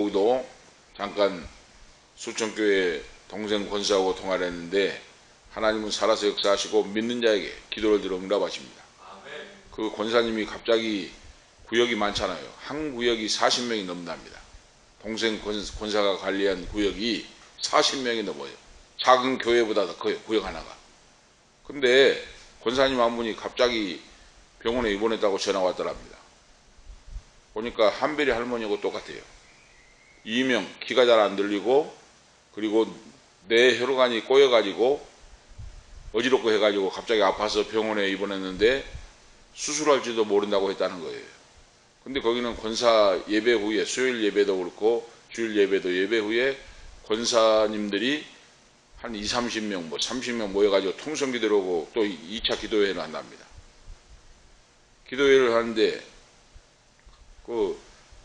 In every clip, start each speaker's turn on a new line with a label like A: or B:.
A: 거기도 잠깐 수천교회 동생 권사하고 통화를 했는데 하나님은 살아서 역사하시고 믿는 자에게 기도를 들어 응답하십니다. 그 권사님이 갑자기 구역이 많잖아요. 한 구역이 40명이 넘는답니다. 동생 권사가 관리한 구역이 40명이 넘어요. 작은 교회보다 더 커요. 구역 하나가. 근데 권사님 한 분이 갑자기 병원에 입원했다고 전화가 왔더랍니다. 보니까 한별이 할머니하고 똑같아요. 이명, 귀가 잘 안 들리고, 그리고 뇌 혈관이 꼬여가지고 어지럽고 해가지고 갑자기 아파서 병원에 입원했는데 수술할지도 모른다고 했다는 거예요. 근데 거기는 권사 예배 후에, 수요일 예배도 그렇고 주일 예배도 예배 후에 권사님들이 한 20, 30명, 30명 모여가지고 통성기도를 하고 또 2차 기도회를 한답니다. 기도회를 하는데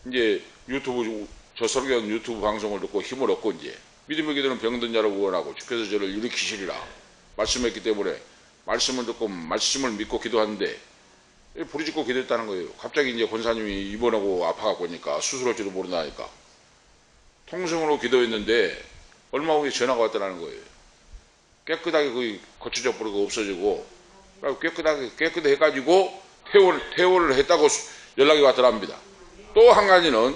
A: 이제 유튜브, 저 설교는 유튜브 방송을 듣고 힘을 얻고 이제 믿음의 기도는 병든 자를 구원하고 주께서 저를 일으키시리라 말씀했기 때문에 말씀을 듣고 말씀을 믿고 기도하는데 부르짖고 기도했다는 거예요. 갑자기 이제 권사님이 입원하고 아파갖고 오니까 수술할지도 모른다니까 통성으로 기도했는데 얼마 후에 전화가 왔다는 거예요. 깨끗하게 거의 거쳐져 버리고 없어지고 깨끗해가지고 퇴원을 했다고 연락이 왔더랍니다. 또 한 가지는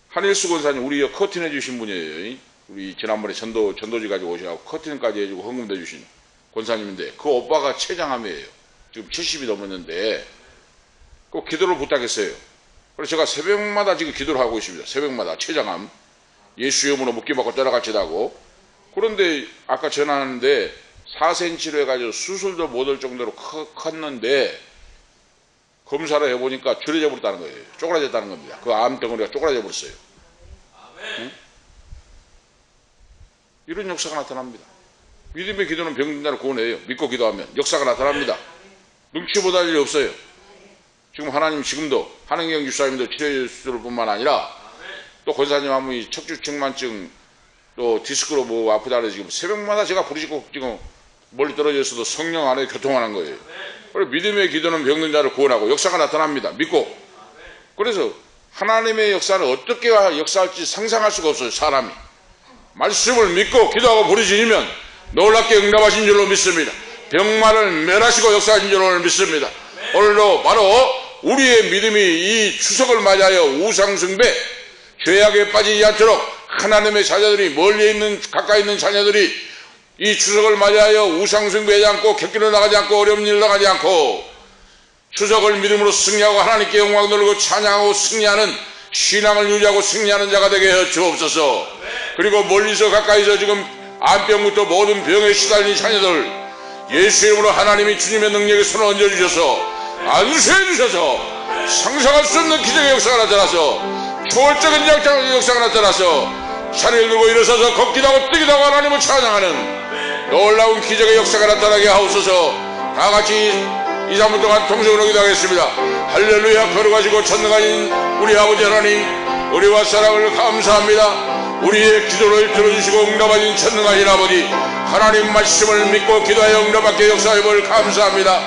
A: 한일수 권사님, 우리 커튼 해주신 분이에요. 우리 지난번에 전도지 가지고 오셔서 커튼까지 해주고 헌금도 해주신 권사님인데 그 오빠가 췌장암이에요. 지금 70이 넘었는데 꼭 기도를 부탁했어요. 그래서 제가 새벽마다 지금 기도를 하고 있습니다. 새벽마다 췌장암 예수 이름으로 묵기받고 떠나가치다고. 그런데 아까 전화하는데 4cm로 해가지고 수술도 못할 정도로 컸는데 검사를 해보니까 줄여져 버렸다는 거예요. 쪼그라졌다는 겁니다. 그 암덩어리가 쪼그라져 버렸어요. 응? 이런 역사가 나타납니다. 믿음의 기도는 병든 자를 구원해요. 믿고 기도하면 역사가 나타납니다. 눈치 못할 일이 없어요. 지금 하나님 지금도 한은경 집사님도 치료해 줄 뿐만 아니라 또 권사님 한 분이 척추측만증 또 디스크로 뭐 아프다 그래서 지금 새벽마다 제가 부르짖고 지금 멀리 떨어져 있어도 성령 안에 교통하는 거예요. 그래서 믿음의 기도는 병든 자를 구원하고 역사가 나타납니다. 믿고. 그래서 하나님의 역사는 어떻게 역사할지 상상할 수가 없어요. 사람이 말씀을 믿고 기도하고 부르짖으면 놀랍게 응답하신 줄로 믿습니다. 병마를 멸하시고 역사하신 줄로 믿습니다. 오늘도 바로 우리의 믿음이 이 추석을 맞이하여 우상숭배 죄악에 빠지지 않도록 하나님의 자녀들이 멀리 있는 가까이 있는 자녀들이 이 추석을 맞이하여 우상숭배하지 않고 객기로 나가지 않고 어려운 일 나가지 않고 추석을 믿음으로 승리하고 하나님께 영광 돌리고 찬양하고 승리하는 신앙을 유지하고 승리하는 자가 되게 해 주옵소서. 그리고 멀리서 가까이서 지금 암병부터 모든 병에 시달린 자녀들 예수 이름으로 하나님이 주님의 능력에 손을 얹어주셔서 안수해 주셔서 상상할 수 없는 기적의 역사가 나타나서 초월적인 역사가 나타나서 자리를 들고 일어서서 걷기도 하고 뛰기도 하고 하나님을 찬양하는 놀라운 기적의 역사가 나타나게 하옵소서. 다같이 2, 3분 동안 통성으로 기도하겠습니다. 할렐루야. 걸어가시고 전능하신 우리 아버지 하나님, 우리와 사랑을 감사합니다. 우리의 기도를 들어주시고 응답하신 전능하신 아버지 하나님 말씀을 믿고 기도하여 응답받게 역사해 볼 감사합니다.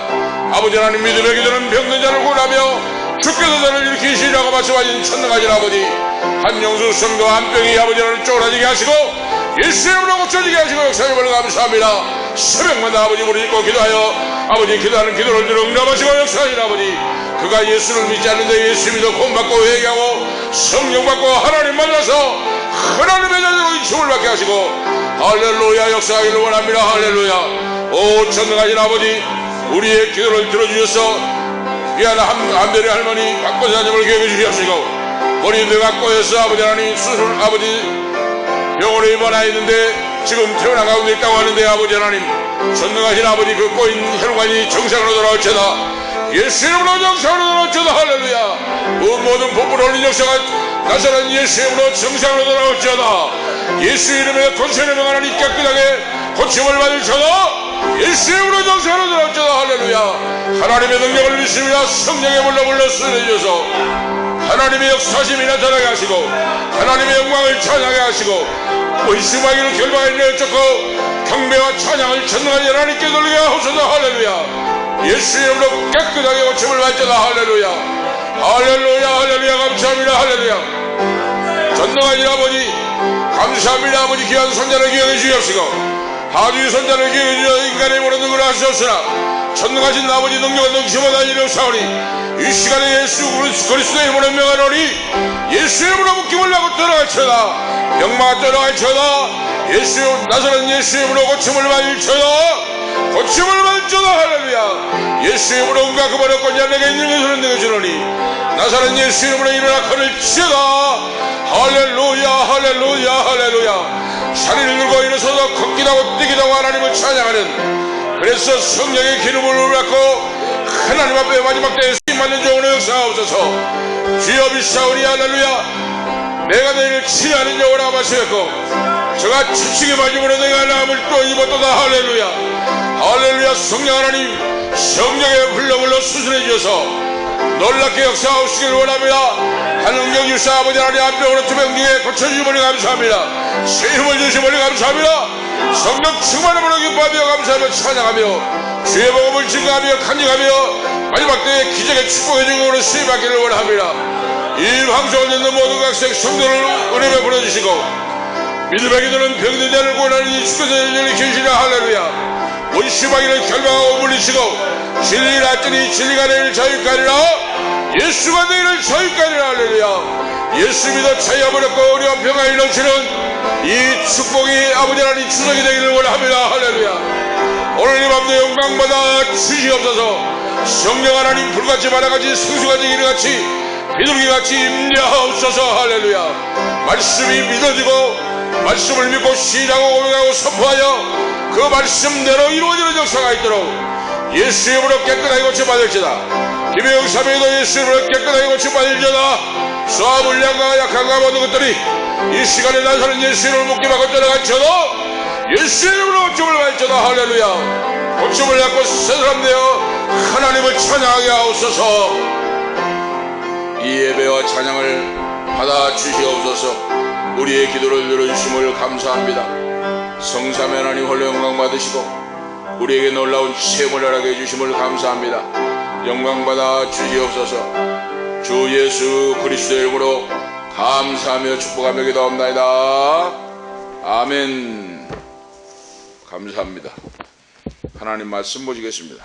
A: 아버지 하나님 믿음의 기도는 병든 자를 구원하며 주께서 저를 일으키시라고 말씀하신 천능하신 아버지 한영수 성도 안병이 아버지 하나님 쪼그라지게 하시고 예수 이름으로 고쳐지게 하시고 역사해 볼 감사합니다. 새벽마다 아버지 부르짖고 기도하여 아버지 기도하는 기도를 들어 응답하시고 역사하신 아버지 그가 예수를 믿지 않는데 예수 믿어 구원받고 회개하고 성령 받고 하나님 만나서 하나님의 자녀로 힘을 받게 하시고 할렐루야 역사하기를 원합니다. 할렐루야. 오 천능하신 아버지 우리의 기도를 들어주셔서 귀한 안별이 할머니 박권사님을 기억해 주시옵시고 머리뼈가 꼬여서 아버지 하나님 수술 아버지 병원에 입원하 있는데 지금 태어난 가운데 있다고 하는데 아버지 하나님 전능하신 아버지 그 꼬인 혈관이 정상으로 돌아올지어다 예수 이름으로 정상으로 돌아올지어다 할렐루야. 그 모든 복부를 올린 역사가 나사렛 예수 이름으로 정상으로 돌아올지어다 예수 이름에 권세를 명하나니 깨끗하게 고침을 받을지어다 예수 이름으로 정상으로 돌아올지어다 할렐루야. 하나님의 능력을 믿습니다. 성령의 물로 쓰내주셔서 하나님의 역사심이 나타나게 하시고 하나님의 영광을 찬양하게 하시고 의심하기를 결박에 내쫓고 경배와 찬양을 전능하신 하나님께 돌리게 하옵소서 할렐루야. 예수 이름으로 깨끗하게 고침을 받자다 할렐루야. 할렐루야 할렐루야 감사합니다 할렐루야. 전능하신 아버지 감사합니다. 아버지 귀한 손자를 기억해 주시옵시고 하주의 손자를 기억해 주셔서 인간의 모든 걸 하시옵시나 전능하신 아버지 능력은 능치보다 이르옵사오니 이 시간에 예수 그리스도의 이름으로 명하노니 예수의 이름으로 묶임을 하고 떠나갈지어다 병마가 떠나갈지어다 예수 나사렛 예수의 이름으로 고침을 받을지어다 고침을 받을지어다 할렐루야 예수의 이름으로 온갖 그만 없고 내게 있는 것을 내게 주노니 나사렛 예수의 이름으로 일어나 걸을지어다 할렐루야 할렐루야 할렐루야 자리를 들고 일어서서 걷기도 하고 뛰기도 하고 하나님을 찬양하는 그래서 성령의 기름을 받고 하나님 앞에 마지막 때에 쓰임받는 종으로 역사하옵소서 주여 비사오니 할렐루야 내가 너희를 치료하는 영으로 아마시였고 저가 지치게 맞음으로 내가 남을 또 입었도다 할렐루야 할렐루야 성령 하나님 성령의 흘러불러 수술해 주셔서 놀랍게 역사하시길 원합니다. 하늘경 일사 아버지 하나님 앞에 오른쪽 병중에 고쳐주시머니 감사합니다. 새 힘을 주시머니 감사합니다. 성령 충만함으로 기뻐하며 감사하며 찬양하며 주의 복음을 증거하며 간증하며 마지막 때에 기적의 축복의 중으로 수임받기를 원합니다. 이 방송을 듣는 모든 각색 성도를 은혜에 불러주시고 믿음의 기도는 병든 자를 구원하는 이 축복의 계시라 할렐루야 원수마귀를 결박하고 물리치고 진리를 알더니 진리가 너희를 자유까리라 예수가 너희를 자유까리라 할렐루야 예수 믿어 자유하버렸고 우리와 평안이 넘치는 이 축복이 아버지 하나님 추석이 되기를 원합니다 할렐루야 오늘 이 밤도 영광받아 주시옵소서 성령 하나님 불같이 바다같이 성수같이 이르같이 비둘기같이 임재하옵소서 할렐루야 말씀이 믿어지고 말씀을 믿고 시인하고 고백하고 선포하여 그 말씀대로 이루어지는 역사가 있도록 예수의 이름으로 깨끗하게 고쳐받을지다 김혜영 사명도 예수의 이름으로 깨끗하게 고쳐받을지다 수아 물량과 약한과 모든 것들이 이 시간에 나서는 예수의 이름을 묵기받고 떠나갈지어도 예수의 이름으로 고침을 받을지어다 할렐루야 고침을 받고 새 사람 되어 하나님을 찬양하게 하옵소서 이 예배와 찬양을 받아 주시옵소서 우리의 기도를 들어주심을 감사합니다. 성삼위 하나님 홀로 영광 받으시고 우리에게 놀라운 체험을 허락해 주심을 감사합니다. 영광 받아 주시옵소서 주 예수 그리스도의 이름으로 감사하며 축복하며 기도합나이다. 아멘. 감사합니다. 하나님 말씀 보시겠습니다.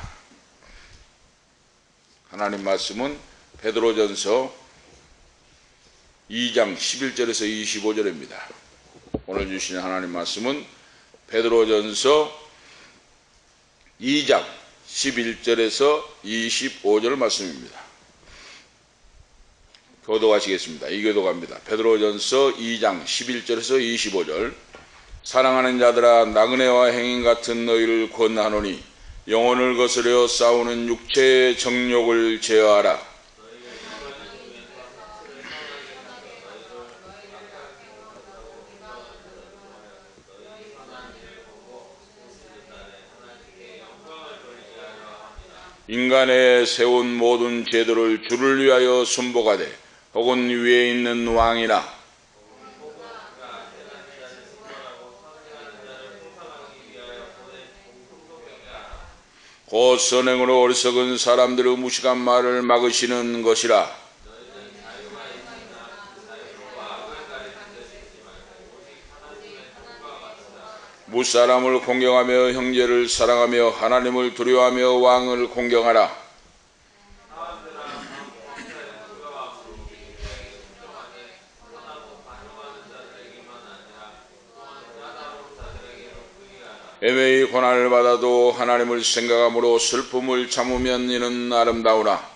A: 하나님 말씀은 베드로전서 2장 11절에서 25절입니다. 오늘 주시는 하나님 말씀은 베드로전서 2장 11절에서 25절 말씀입니다. 교도하시겠습니다. 이 교도갑니다. 베드로전서 2장 11절에서 25절 사랑하는 자들아 나그네와 행인 같은 너희를 권하노니 영혼을 거스려 싸우는 육체의 정욕을 제어하라. 인간의 세운 모든 제도를 주를 위하여 순복하되 혹은 위에 있는 왕이나 곧 선행으로 어리석은 사람들의 무식한 말을 막으시는 것이라. 무사람을 공경하며 형제를 사랑하며 하나님을 두려워하며 왕을 공경하라. 애매히 고난을 받아도 하나님을 생각함으로 슬픔을 참으면 이는 아름다우나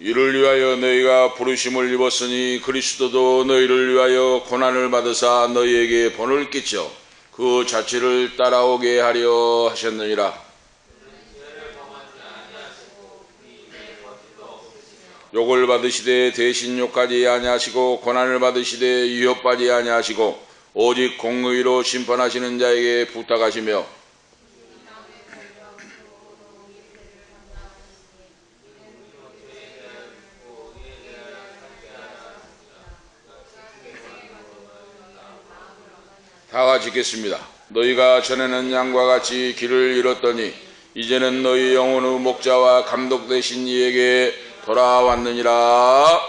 A: 이를 위하여 너희가 부르심을 입었으니 그리스도도 너희를 위하여 고난을 받으사 너희에게 본을 끼쳐 그 자취를 따라오게 하려 하셨느니라. 욕을 받으시되 대신 욕하지 아니하시고 고난을 받으시되 위협받지 아니하시고 오직 공의로 심판하시는 자에게 부탁하시며 다 같이 읽겠습니다. 너희가 전에는 양과 같이 길을 잃었더니 이제는 너희 영혼의 목자와 감독 되신 이에게 돌아왔느니라.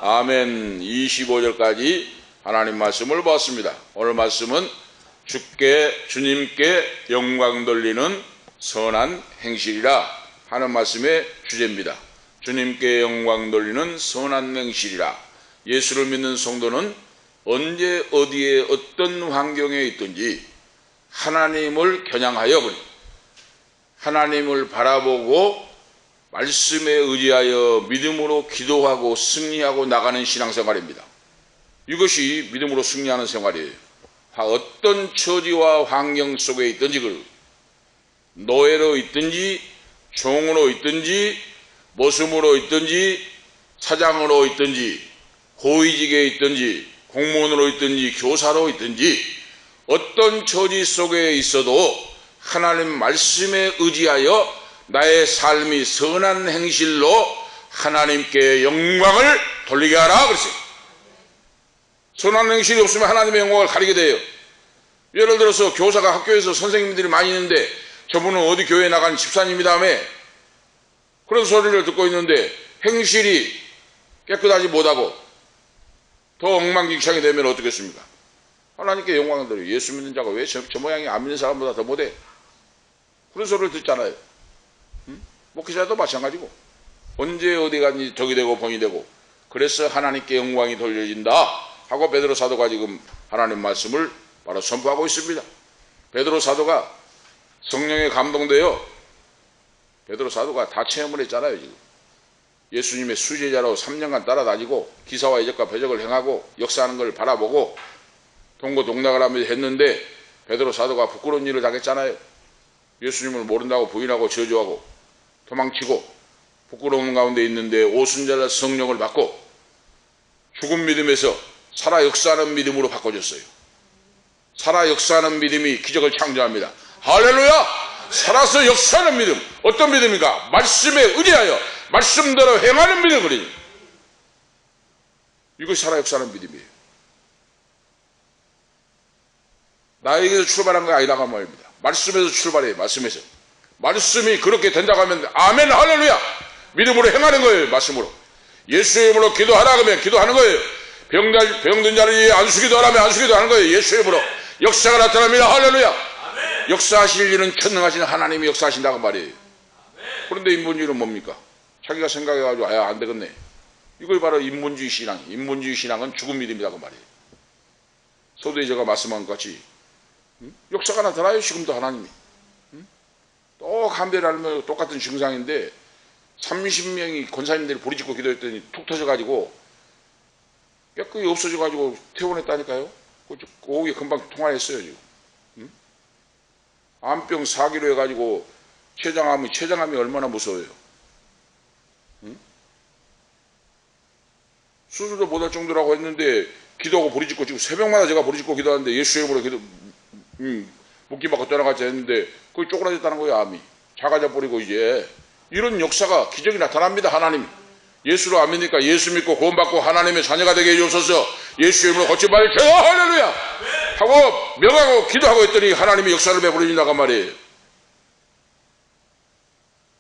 A: 아멘. 25절까지 하나님 말씀을 보았습니다. 오늘 말씀은 주님께 영광 돌리는 선한 행실이라 하는 말씀의 주제입니다. 주님께 영광 돌리는 선한 행실이라. 예수를 믿는 성도는 언제 어디에 어떤 환경에 있든지 하나님을 겨냥하여 하나님을 바라보고 말씀에 의지하여 믿음으로 기도하고 승리하고 나가는 신앙생활입니다. 이것이 믿음으로 승리하는 생활이에요. 어떤 처지와 환경 속에 있든지, 노예로 있든지 종으로 있든지 모습으로 있든지 사장으로 있든지 고위직에 있든지 공무원으로 있든지 교사로 있든지 어떤 처지 속에 있어도 하나님 말씀에 의지하여 나의 삶이 선한 행실로 하나님께 영광을 돌리게 하라 그랬어요. 선한 행실이 없으면 하나님의 영광을 가리게 돼요. 예를 들어서 교사가 학교에서 선생님들이 많이 있는데 저분은 어디 교회에 나간 집사님이다며 그런 소리를 듣고 있는데 행실이 깨끗하지 못하고 더 엉망진창이 되면 어떻겠습니까? 하나님께 영광을 돌려. 예수 믿는 자가 왜 저 모양이 안 믿는 사람보다 더 못해? 그런 소리를 듣잖아요. 목회자도 마찬가지고 언제 어디 가니 저기 되고 봉이 되고 그래서 하나님께 영광이 돌려진다 하고 베드로 사도가 지금 하나님 말씀을 바로 선포하고 있습니다. 베드로 사도가 성령에 감동되어 베드로 사도가 다 체험을 했잖아요. 지금 예수님의 수제자로 3년간 따라다니고 기사와 이적과 표적을 행하고 역사하는 걸 바라보고 동고동락을 하면서 했는데 베드로 사도가 부끄러운 일을 당했잖아요. 예수님을 모른다고 부인하고 저주하고 도망치고 부끄러운 가운데 있는데 오순절날 성령을 받고 죽은 믿음에서 살아 역사하는 믿음으로 바꿔줬어요. 살아 역사하는 믿음이 기적을 창조합니다. 할렐루야! 살아서 역사하는 믿음. 어떤 믿음인가? 말씀에 의지하여 말씀대로 행하는 믿음이니 이것이 살아 역사하는 믿음이에요. 나에게서 출발한 거 아니라고 말입니다. 말씀에서 출발해요. 말씀에서. 말씀이 그렇게 된다고 하면 아멘 할렐루야 믿음으로 행하는 거예요. 말씀으로. 예수의 이름으로 기도하라 그러면 기도하는 거예요. 병든 자를 안수기도 하라면 안수기도 하는 거예요. 예수의 이름으로. 역사가 나타납니다. 할렐루야. 아멘. 역사하실 일은 천능하신 하나님이 역사하신다고 말이에요. 그런데 인본주의는 뭡니까? 자기가 생각해가지고 안 되겠네. 이걸 바로 인본주의 신앙. 인본주의 신앙은 죽은 믿음이라고 말이에요. 서두에 제가 말씀한 것 같이 역사가 나타나요. 지금도 하나님이. 또 감배를 하면 똑같은 증상인데 30명이 권사님들이 부리짓고 기도했더니 툭 터져가지고 깨끗이 없어져가지고 퇴원했다니까요. 그게 금방 통화했어요. 지금. 암병 사기로 해가지고 췌장암이 얼마나 무서워요. 수술도 못할 정도라고 했는데 기도하고 부리짓고 지금 새벽마다 제가 부리짓고 기도하는데 예수의 이름으로 묶임받고 떠나갔자 했는데 거기 쪼그라졌다는 거예요. 암이 작아져 버리고 이제 이런 역사가 기적이 나타납니다. 하나님 예수로 안 믿으니까 예수 믿고 구원받고 하나님의 자녀가 되게 해주셔서 예수의 이름으로 거침받을 켜 할렐루야 하고 명하고 기도하고 했더니 하나님의 역사를 베풀어진다고 말이에요.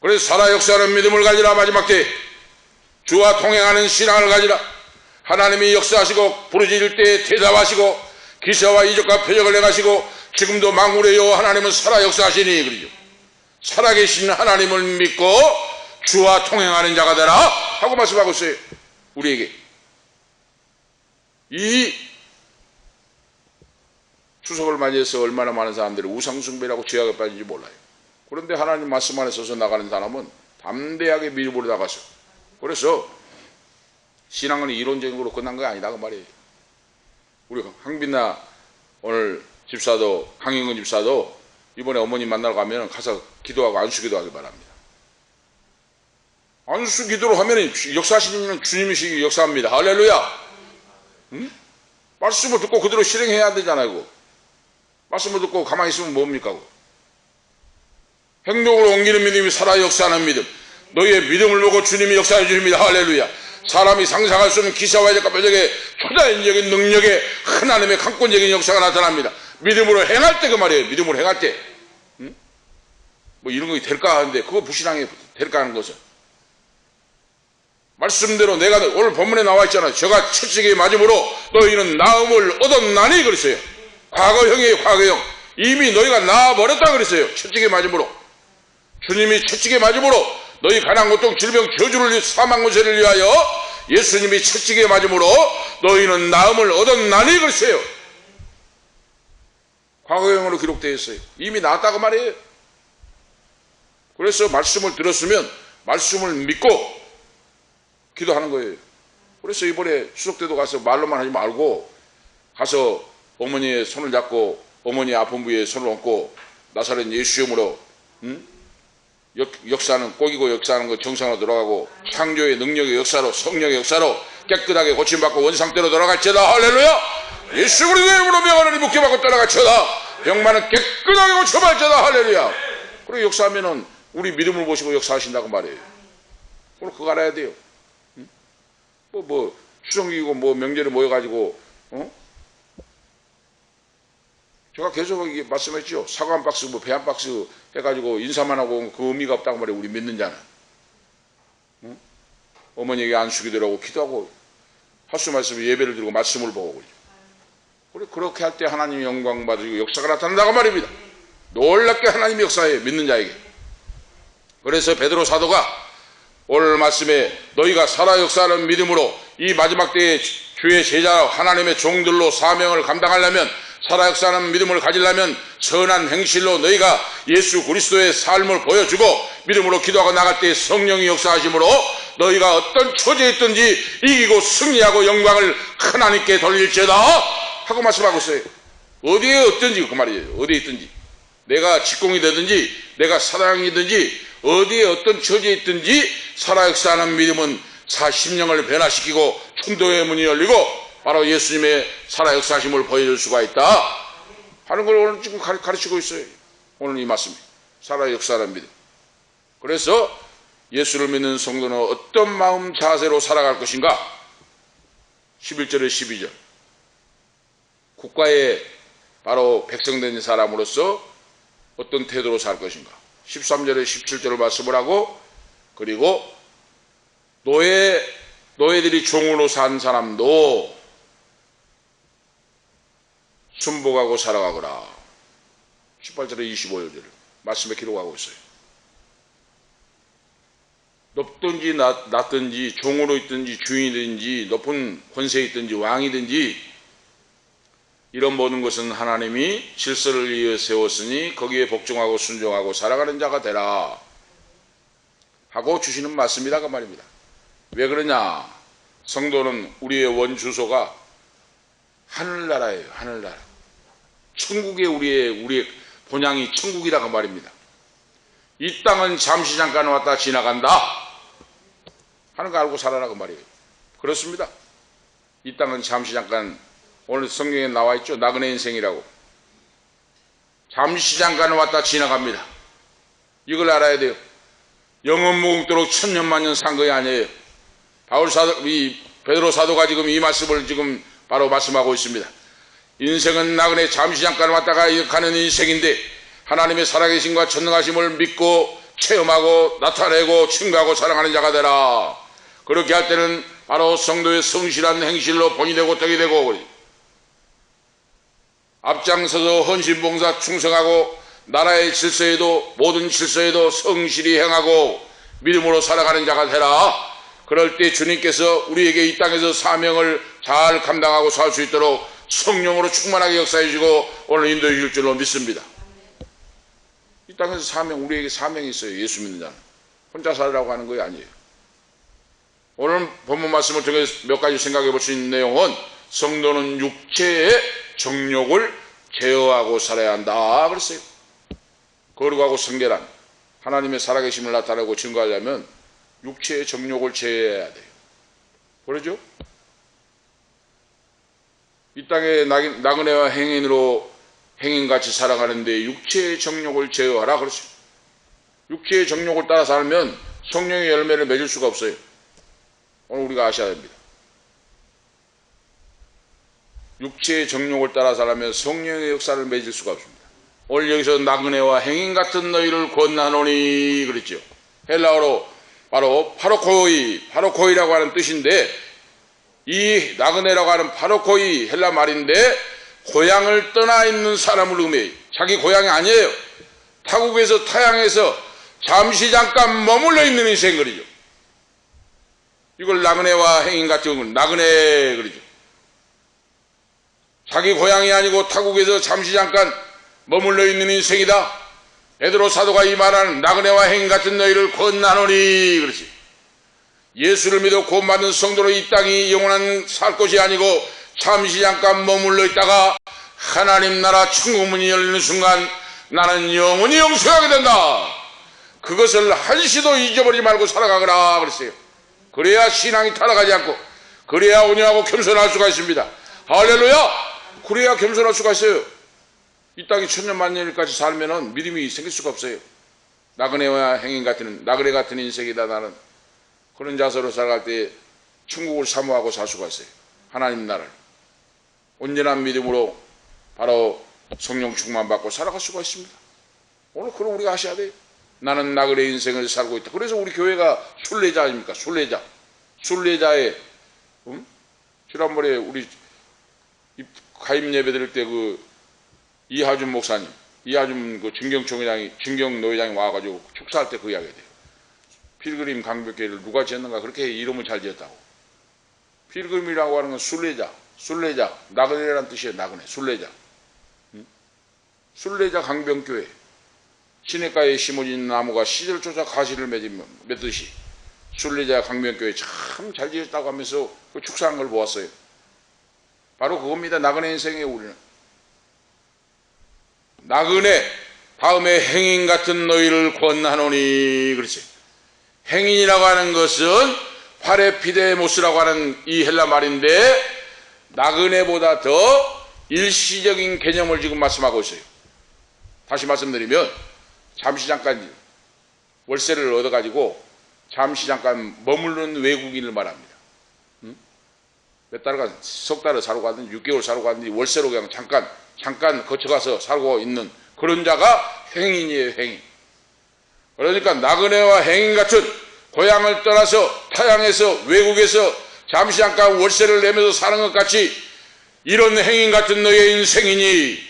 A: 그래서 살아 역사하는 믿음을 가지라. 마지막 때 주와 통행하는 신앙을 가지라. 하나님이 역사하시고 부르짖을 때 대답하시고 기사와 이적과 표적을 행하시고 지금도 만물의 여호와 하나님은 살아 역사하시니 그러죠. 살아계신 하나님을 믿고 주와 통행하는 자가 되라 하고 말씀하고 있어요. 우리에게 이 추석을 맞이해서 얼마나 많은 사람들이 우상숭배라고 죄악에 빠진지 몰라요. 그런데 하나님 말씀 안에 서서 나가는 사람은 담대하게 믿음으로 나가서 그래서 신앙은 이론적으로 끝난 거 아니다 그 말이에요. 우리 황빈나 오늘 집사도 강영근 집사도 이번에 어머님 만나러 가면 가서 기도하고 안수기도 하기 바랍니다. 안수기도로 하면 역사하시는 주님이시 역사합니다. 할렐루야. 말씀을 듣고 그대로 실행해야 되잖아요. 그거. 말씀을 듣고 가만히 있으면 뭡니까? 그거. 행동으로 옮기는 믿음이 살아 역사하는 믿음. 너희의 믿음을 보고 주님이 역사해 주십니다. 할렐루야. 사람이 상상할 수 없는 기사와 이적과 표적의 초자연적인 능력에 하나님의 강권적인 역사가 나타납니다. 믿음으로 행할 때 그 말이에요. 믿음으로 행할 때. 응? 뭐 이런 거 될까 하는데 그거 불신앙이 될까 하는 것은. 말씀대로 내가 오늘 본문에 나와 있잖아요. 저가 채찍에 맞음으로 너희는 나음을 얻었나니 그랬어요. 과거형이에요. 과거형. 이미 너희가 나아버렸다 그랬어요. 채찍에 맞음으로. 주님이 채찍에 맞음으로 너희 가난 고통 질병 저주를 사망 권세를 위하여 예수님이 채찍에 맞음으로 너희는 나음을 얻었나니 그랬어요. 과거형으로 기록되어 있어요. 이미 나았다고 말이에요. 그래서 말씀을 들었으면 말씀을 믿고 기도하는 거예요. 그래서 이번에 추석 때도 가서 말로만 하지 말고 가서 어머니의 손을 잡고 어머니의 아픈 부위에 손을 얹고 나사렛 예수 이름으로 역사는 꼭이고 역사하는 거 정상으로 들어가고 창조의 능력의 역사로 성령의 역사로 깨끗하게 고침받고 원상대로 돌아갈지어다. 할렐루야. 예수 그리스도의 이름으로 병하느니 묵게받고 떠나갈지어다. 병만은 깨끗하게 고쳐발지어다. 할렐루야. 그리고 역사하면은 우리 믿음을 보시고 역사하신다고 말이에요. 오늘 그거 알아야 돼요. 추석이고 명절에 모여가지고, 제가 계속 말씀했죠. 사과 한 박스, 배 한 박스 해가지고 인사만 하고 그 의미가 없다고 말이에요. 우리 믿는 자는. 어머니에게 안수기 들어오고 기도하고 하수 말씀에 예배를 드리고 말씀을 보고 그러죠. 그렇게 할 때 하나님의 영광 받으시고 역사가 나타난다고 말입니다. 놀랍게 하나님의 역사에 믿는 자에게. 그래서 베드로 사도가 오늘 말씀에 너희가 살아 역사하는 믿음으로 이 마지막 때에 주의 제자 하나님의 종들로 사명을 감당하려면 살아 역사하는 믿음을 가지려면 선한 행실로 너희가 예수 그리스도의 삶을 보여주고 믿음으로 기도하고 나갈 때 성령이 역사하심으로 너희가 어떤 처지에 있든지 이기고 승리하고 영광을 하나님께 돌릴지어다 하고 말씀하고 있어요. 어디에 있든지 그 말이에요. 어디에 있든지 내가 직공이 되든지 내가 사랑이든지 어디에 어떤 처지에 있든지 살아 역사하는 믿음은 사심령을 변화시키고 천도의 문이 열리고 바로 예수님의 살아 역사심을 보여줄 수가 있다 하는 걸 오늘 지금 가르치고 있어요. 오늘 이 말씀이 살아 역사하는 믿음. 그래서 예수를 믿는 성도는 어떤 마음 자세로 살아갈 것인가. 11절에 12절 국가에 바로 백성된 사람으로서 어떤 태도로 살 것인가. 13절에 17절을 말씀을 하고 그리고 노예들이 종으로 산 사람도 순복하고 살아가거라. 18절에 25절을 말씀에 기록하고 있어요. 높든지 낮든지 종으로 있든지 주인이든지 높은 권세에 있든지 왕이든지 이런 모든 것은 하나님이 질서를 위해 세웠으니 거기에 복종하고 순종하고 살아가는 자가 되라 하고 주시는 말씀이다 그 말입니다. 왜 그러냐. 성도는 우리의 원주소가 하늘나라예요. 하늘나라. 천국의 우리의 본향이 천국이라 그 말입니다. 이 땅은 잠시 잠깐 왔다 지나간다 하는 거 알고 살아라 그 말이에요. 그렇습니다. 이 땅은 잠시 잠깐 오늘 성경에 나와 있죠. 나그네 인생이라고. 잠시 잠깐 왔다 지나갑니다. 이걸 알아야 돼요. 영원 무궁토록 천년만년 산 것이 아니에요. 베드로 사도가 지금 이 말씀을 지금 바로 말씀하고 있습니다. 인생은 나그네 잠시 잠깐 왔다가 가는 인생인데 하나님의 살아계심과 전능하심을 믿고 체험하고 나타내고 증거하고 사랑하는 자가 되라. 그렇게 할 때는 바로 성도의 성실한 행실로 본이 되고 덕이 되고 앞장서서 헌신봉사 충성하고 나라의 질서에도 모든 질서에도 성실히 행하고 믿음으로 살아가는 자가 되라. 그럴 때 주님께서 우리에게 이 땅에서 사명을 잘 감당하고 살 수 있도록 성령으로 충만하게 역사해 주시고 오늘 인도해 주실 줄로 믿습니다. 이 땅에서 우리에게 사명이 있어요. 예수 믿는 자는 혼자 살으라고 하는 것이 아니에요. 오늘 본문 말씀을 통해 몇 가지 생각해 볼 수 있는 내용은 성도는 육체의 정욕을 제어하고 살아야 한다 그랬어요. 거룩하고 성결한 하나님의 살아계심을 나타내고 증거하려면 육체의 정욕을 제어해야 돼요. 그러죠? 이 땅에 나그네와 행인으로 행인같이 살아가는데 육체의 정욕을 제어하라 그랬어요. 육체의 정욕을 따라 살면 성령의 열매를 맺을 수가 없어요. 오늘 우리가 아셔야 됩니다. 육체의 정욕을 따라 살면 성령의 역사를 맺을 수가 없습니다. 오늘 여기서 나그네와 행인 같은 너희를 권하노니 그랬죠. 헬라어로 바로 파로코이라고 하는 뜻인데, 이 나그네라고 하는 파로코이 헬라 말인데 고향을 떠나 있는 사람을 의미해요. 자기 고향이 아니에요. 타국에서 타향에서 잠시 잠깐 머물러 있는 인생 그러죠. 이걸 나그네와 행인 같은 건 나그네 그러죠. 자기 고향이 아니고 타국에서 잠시 잠깐 머물러 있는 인생이다. 베드로 사도가 이 말하는 나그네와 행인 같은 너희를 권하노니 그렇지. 예수를 믿어 구원받은 성도로 이 땅이 영원한 살 곳이 아니고 잠시 잠깐 머물러 있다가 하나님 나라 천국 문이 열리는 순간 나는 영원히 영생하게 된다. 그것을 한시도 잊어버리지 말고 살아가거라 그랬어요. 그래야 신앙이 타락하지 않고, 그래야 온유하고 겸손할 수가 있습니다. 할렐루야. 그래야 겸손할 수가 있어요. 이 땅이 천년만년까지 살면은 믿음이 생길 수가 없어요. 나그네와 행인 같은, 나그네 같은 인생이다 나는. 그런 자세로 살아갈 때 천국을 사모하고 살 수가 있어요. 하나님 나라를 온전한 믿음으로 바로 성령 충만 받고 살아갈 수가 있습니다. 오늘 그럼 우리가 하셔야 돼요. 나는 나그네 인생을 살고 있다. 그래서 우리 교회가 순례자 아닙니까? 순례자의 지난번에 우리 가임 예배 드릴 때 그 이하준 목사님, 이하준 그 진경노회장이 와가지고 축사할 때 그 이야기가 돼요. 필그림 강백교회를 누가 지었는가 그렇게 이름을 잘 지었다고. 필그림이라고 하는 건 순례자, 나그네라는 뜻이에요. 나그네, 순례자. 순례자 강변교회. 시냇가에 심어진 나무가 씨를 쫓아 가시를 맺듯이 순례자 강변교회 참 잘 지었다고 하면서 그 축사한 걸 보았어요. 바로 그겁니다. 나그네 인생에 우리는. 나그네, 다음에 행인 같은 너희를 권하노니 그렇지. 행인이라고 하는 것은 파레피데모스라고 하는 이 헬라 말인데 나그네보다 더 일시적인 개념을 지금 말씀하고 있어요. 다시 말씀드리면 잠시 잠깐 월세를 얻어가지고 잠시 잠깐 머무르는 외국인을 말합니다. 몇 달간 석 달을 살고 갔는지 6개월 살고 갔는지 월세로 그냥 잠깐 거쳐가서 살고 있는 그런 자가 행인이에요. 행인. 그러니까 나그네와 행인 같은 고향을 떠나서 타향에서 외국에서 잠시 잠깐 월세를 내면서 사는 것 같이 이런 행인 같은 너의 인생이니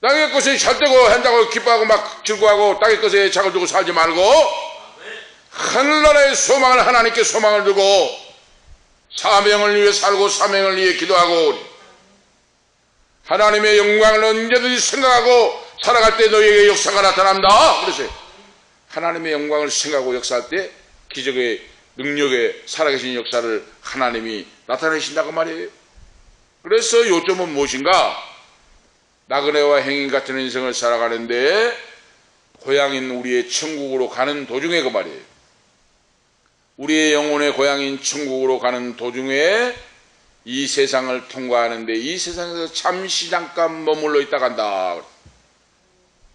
A: 땅의 것에 잘되고 한다고 기뻐하고 막 즐거워하고 땅의 것에 작을 두고 살지 말고 하늘나라의 소망을 하나님께 소망을 두고 사명을 위해 살고 사명을 위해 기도하고 하나님의 영광을 언제든지 생각하고 살아갈 때 너희에게 역사가 나타난다. 그러세요. 하나님의 영광을 생각하고 역사할 때 기적의 능력의 살아계신 역사를 하나님이 나타내신다고 말이에요. 그래서 요점은 무엇인가? 나그네와 행인 같은 인생을 살아가는데 고향인 우리의 천국으로 가는 도중에 그 말이에요. 우리의 영혼의 고향인 천국으로 가는 도중에 이 세상을 통과하는데 이 세상에서 잠시 잠깐 머물러 있다 간다.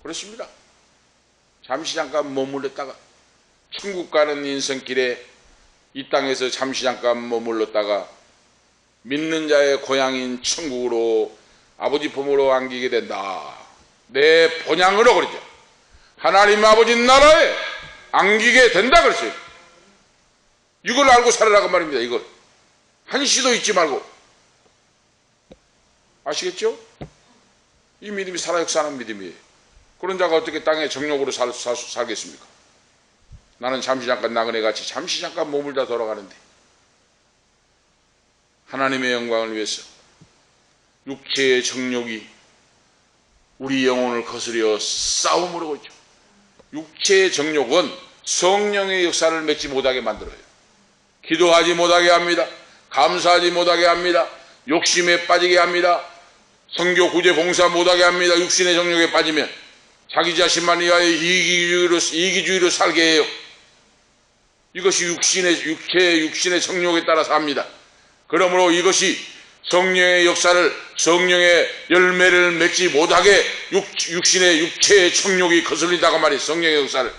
A: 그렇습니다. 잠시 잠깐 머물렀다가 천국 가는 인생길에 이 땅에서 잠시 잠깐 머물렀다가 믿는 자의 고향인 천국으로 아버지 품으로 안기게 된다. 내 본향으로 그러죠. 하나님 아버지 나라에 안기게 된다 그랬어요. 이걸 알고 살아라고 말입니다. 이걸 한시도 잊지 말고. 아시겠죠? 이 믿음이 살아 역사하는 믿음이에요. 그런 자가 어떻게 땅에 정욕으로 살겠습니까? 나는 잠시 잠깐 나그네같이 잠시 잠깐 머물다 돌아가는데 하나님의 영광을 위해서 육체의 정욕이 우리 영혼을 거스려 싸움으로 오죠. 육체의 정욕은 성령의 역사를 맺지 못하게 만들어요. 기도하지 못하게 합니다. 감사하지 못하게 합니다. 욕심에 빠지게 합니다. 선교 구제 봉사 못하게 합니다. 육신의 정욕에 빠지면 자기 자신만 위하여 이기주의로 살게 해요. 이것이 육신의 정욕에 따라서 합니다. 그러므로 이것이 성령의 역사를, 성령의 열매를 맺지 못하게 육체의 정욕이 거슬리다가 말이에요. 성령의 역사를.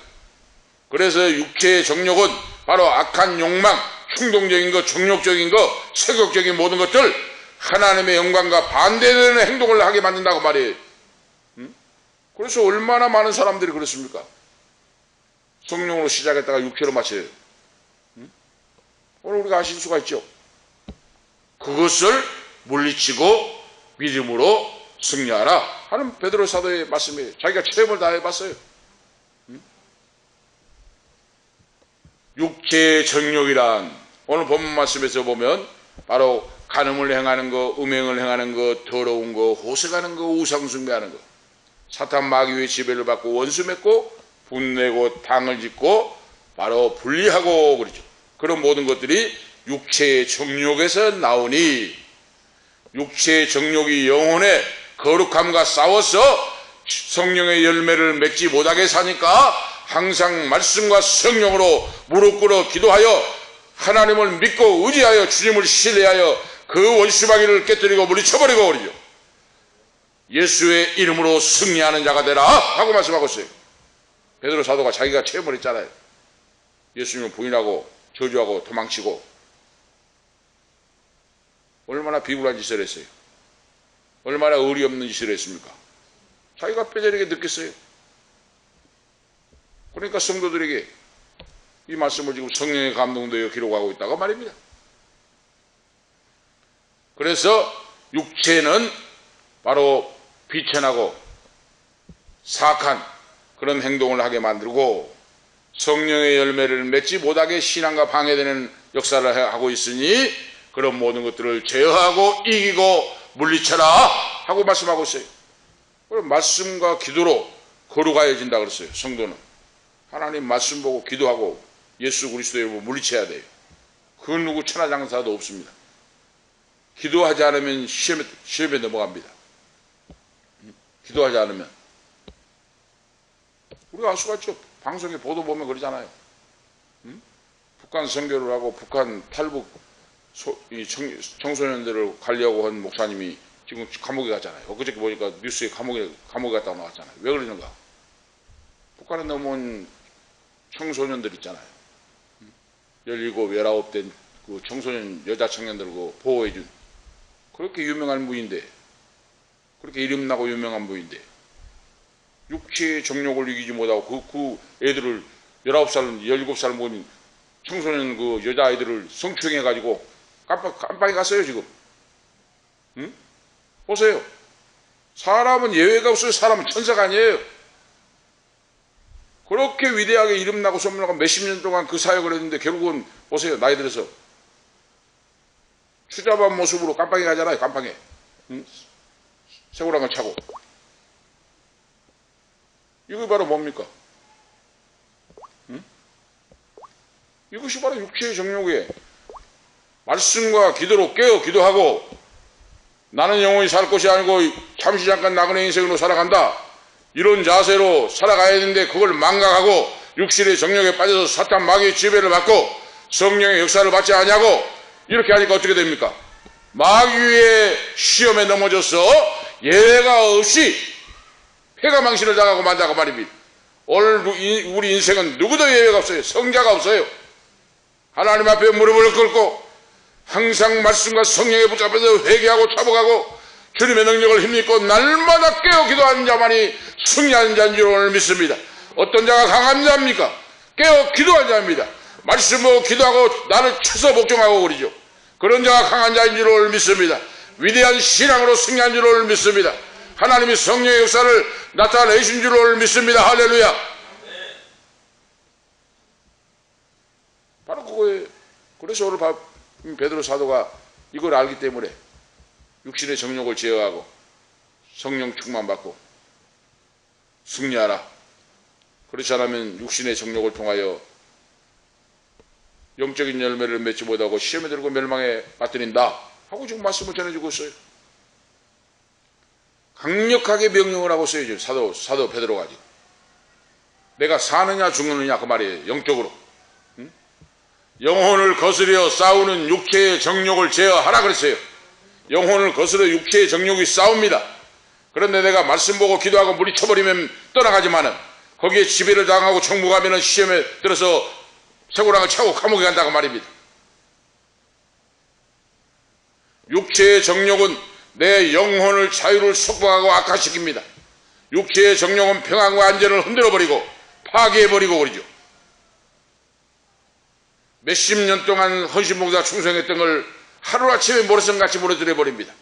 A: 그래서 육체의 정욕은 바로 악한 욕망, 충동적인 것, 정욕적인 것, 세욕적인 모든 것들 하나님의 영광과 반대되는 행동을 하게 만든다고 말이에요. 그래서 얼마나 많은 사람들이 그렇습니까? 성령으로 시작했다가 육체로 마쳐요. 오늘 우리가 아실 수가 있죠. 그것을 물리치고 믿음으로 승리하라 하는 베드로 사도의 말씀이에요. 자기가 체험을 다 해봤어요. 육체의 정욕이란 오늘 본문 말씀에서 보면 바로 간음을 행하는 거, 음행을 행하는 거, 더러운 거, 호색하는 거, 우상 숭배하는 거, 사탄 마귀의 지배를 받고 원수 맺고 분내고 당을 짓고 바로 분리하고 그러죠. 그런 모든 것들이 육체의 정욕에서 나오니 육체의 정욕이 영혼의 거룩함과 싸워서 성령의 열매를 맺지 못하게 사니까 항상 말씀과 성령으로 무릎 꿇어 기도하여 하나님을 믿고 의지하여 주님을 신뢰하여 그 원수마귀를 깨뜨리고 물리쳐버리고 그러죠. 예수의 이름으로 승리하는 자가 되라 하고 말씀하고 있어요. 베드로 사도가 자기가 체험을 했잖아요. 예수님을 부인하고 저주하고 도망치고 얼마나 비굴한 짓을 했어요. 얼마나 의리 없는 짓을 했습니까? 자기가 뼈저리게 느꼈어요. 그러니까 성도들에게 이 말씀을 지금 성령의 감동되어 기록하고 있다고 말입니다. 그래서 육체는 바로 비천하고 사악한 그런 행동을 하게 만들고 성령의 열매를 맺지 못하게 신앙과 방해되는 역사를 하고 있으니 그런 모든 것들을 제어하고 이기고 물리쳐라 하고 말씀하고 있어요. 그럼 말씀과 기도로 거룩하여진다 그랬어요. 성도는 하나님 말씀 보고 기도하고 예수 그리스도의 이름으로 물리쳐야 돼요. 그 누구 천하장사도 없습니다. 기도하지 않으면 시험에 넘어갑니다. 기도하지 않으면 우리가 알 수가 있죠. 방송에 보도 보면 그러잖아요. 북한 선교를 하고 북한 탈북 청소년들을 관리하고 한 목사님이 지금 감옥에 갔잖아요. 엊그저께 보니까 뉴스에 감옥에 갔다 나왔잖아요. 왜 그러는가? 북한에 넘어온 청소년들 있잖아요. 17, 19 된 그 청소년 여자 청년들 그 보호해준 그렇게 유명한 부인데 그렇게 이름나고 유명한 부인데 육체의 정욕을 이기지 못하고 그 애들을 19살, 17살 먹은 청소년 그 여자아이들을 성추행해가지고 깜빵에 갔어요, 지금. 응? 보세요. 사람은 예외가 없어요. 사람은 천사가 아니에요. 그렇게 위대하게 이름나고 소문나고 몇십 년 동안 그 사역을 했는데 결국은 보세요. 나이 들어서 추잡한 모습으로 깜빵에 가잖아요. 깜빵에. 응? 새우랑을 차고. 이거 바로 뭡니까? 응? 이것이 바로 육체의 정욕에 말씀과 기도로 깨어 기도하고 나는 영원히 살 것이 아니고 잠시 잠깐 나그네 인생으로 살아간다. 이런 자세로 살아가야 되는데 그걸 망각하고 육신의 정욕에 빠져서 사탄 마귀의 지배를 받고 성령의 역사를 받지 않냐고 이렇게 하니까 어떻게 됩니까? 마귀의 시험에 넘어져서 예외가 없이 폐가망신을 당하고 만다고 말입니다. 오늘 우리 인생은 누구도 예외가 없어요. 성자가 없어요. 하나님 앞에 무릎을 꿇고 항상 말씀과 성령에 붙잡혀서 회개하고 차복하고 주님의 능력을 힘입고 날마다 깨어 기도하는 자만이 승리하는 자인 줄 오늘 믿습니다. 어떤 자가 강한 자입니까? 깨어 기도하는 자입니다. 말씀 보고 기도하고 나를 쳐서 복종하고 그러죠. 그런 자가 강한 자인 줄 오늘 믿습니다. 위대한 신앙으로 승리한 줄 오늘 믿습니다. 하나님이 성령의 역사를 나타내신 줄 오늘 믿습니다. 할렐루야. 바로 그거예요. 그래서 오늘 베드로 사도가 이걸 알기 때문에 육신의 정욕을 제어하고 성령 충만받고 승리하라. 그렇지 않으면 육신의 정욕을 통하여 영적인 열매를 맺지 못하고 시험에 들고 멸망에 빠뜨린다 하고 지금 말씀을 전해주고 있어요. 강력하게 명령을 하고 있어요. 사도 베드로가 지금. 내가 사느냐 죽느냐 그 말이에요. 영적으로. 응? 영혼을 거스려 싸우는 육체의 정욕을 제어하라 그랬어요. 영혼을 거스려 육체의 정욕이 싸웁니다. 그런데 내가 말씀 보고 기도하고 물리쳐버리면 떠나가지만은 거기에 지배를 당하고 정복하면은 시험에 들어서 쇠고랑을 차고 감옥에 간다고 말입니다. 육체의 정욕은 내 영혼을 자유를 속박하고 악화시킵니다. 육체의 정욕은 평안과 안전을 흔들어버리고 파괴해버리고 그러죠. 몇십 년 동안 헌신봉사 충성했던 걸 하루아침에 모래성같이 무너뜨려버립니다.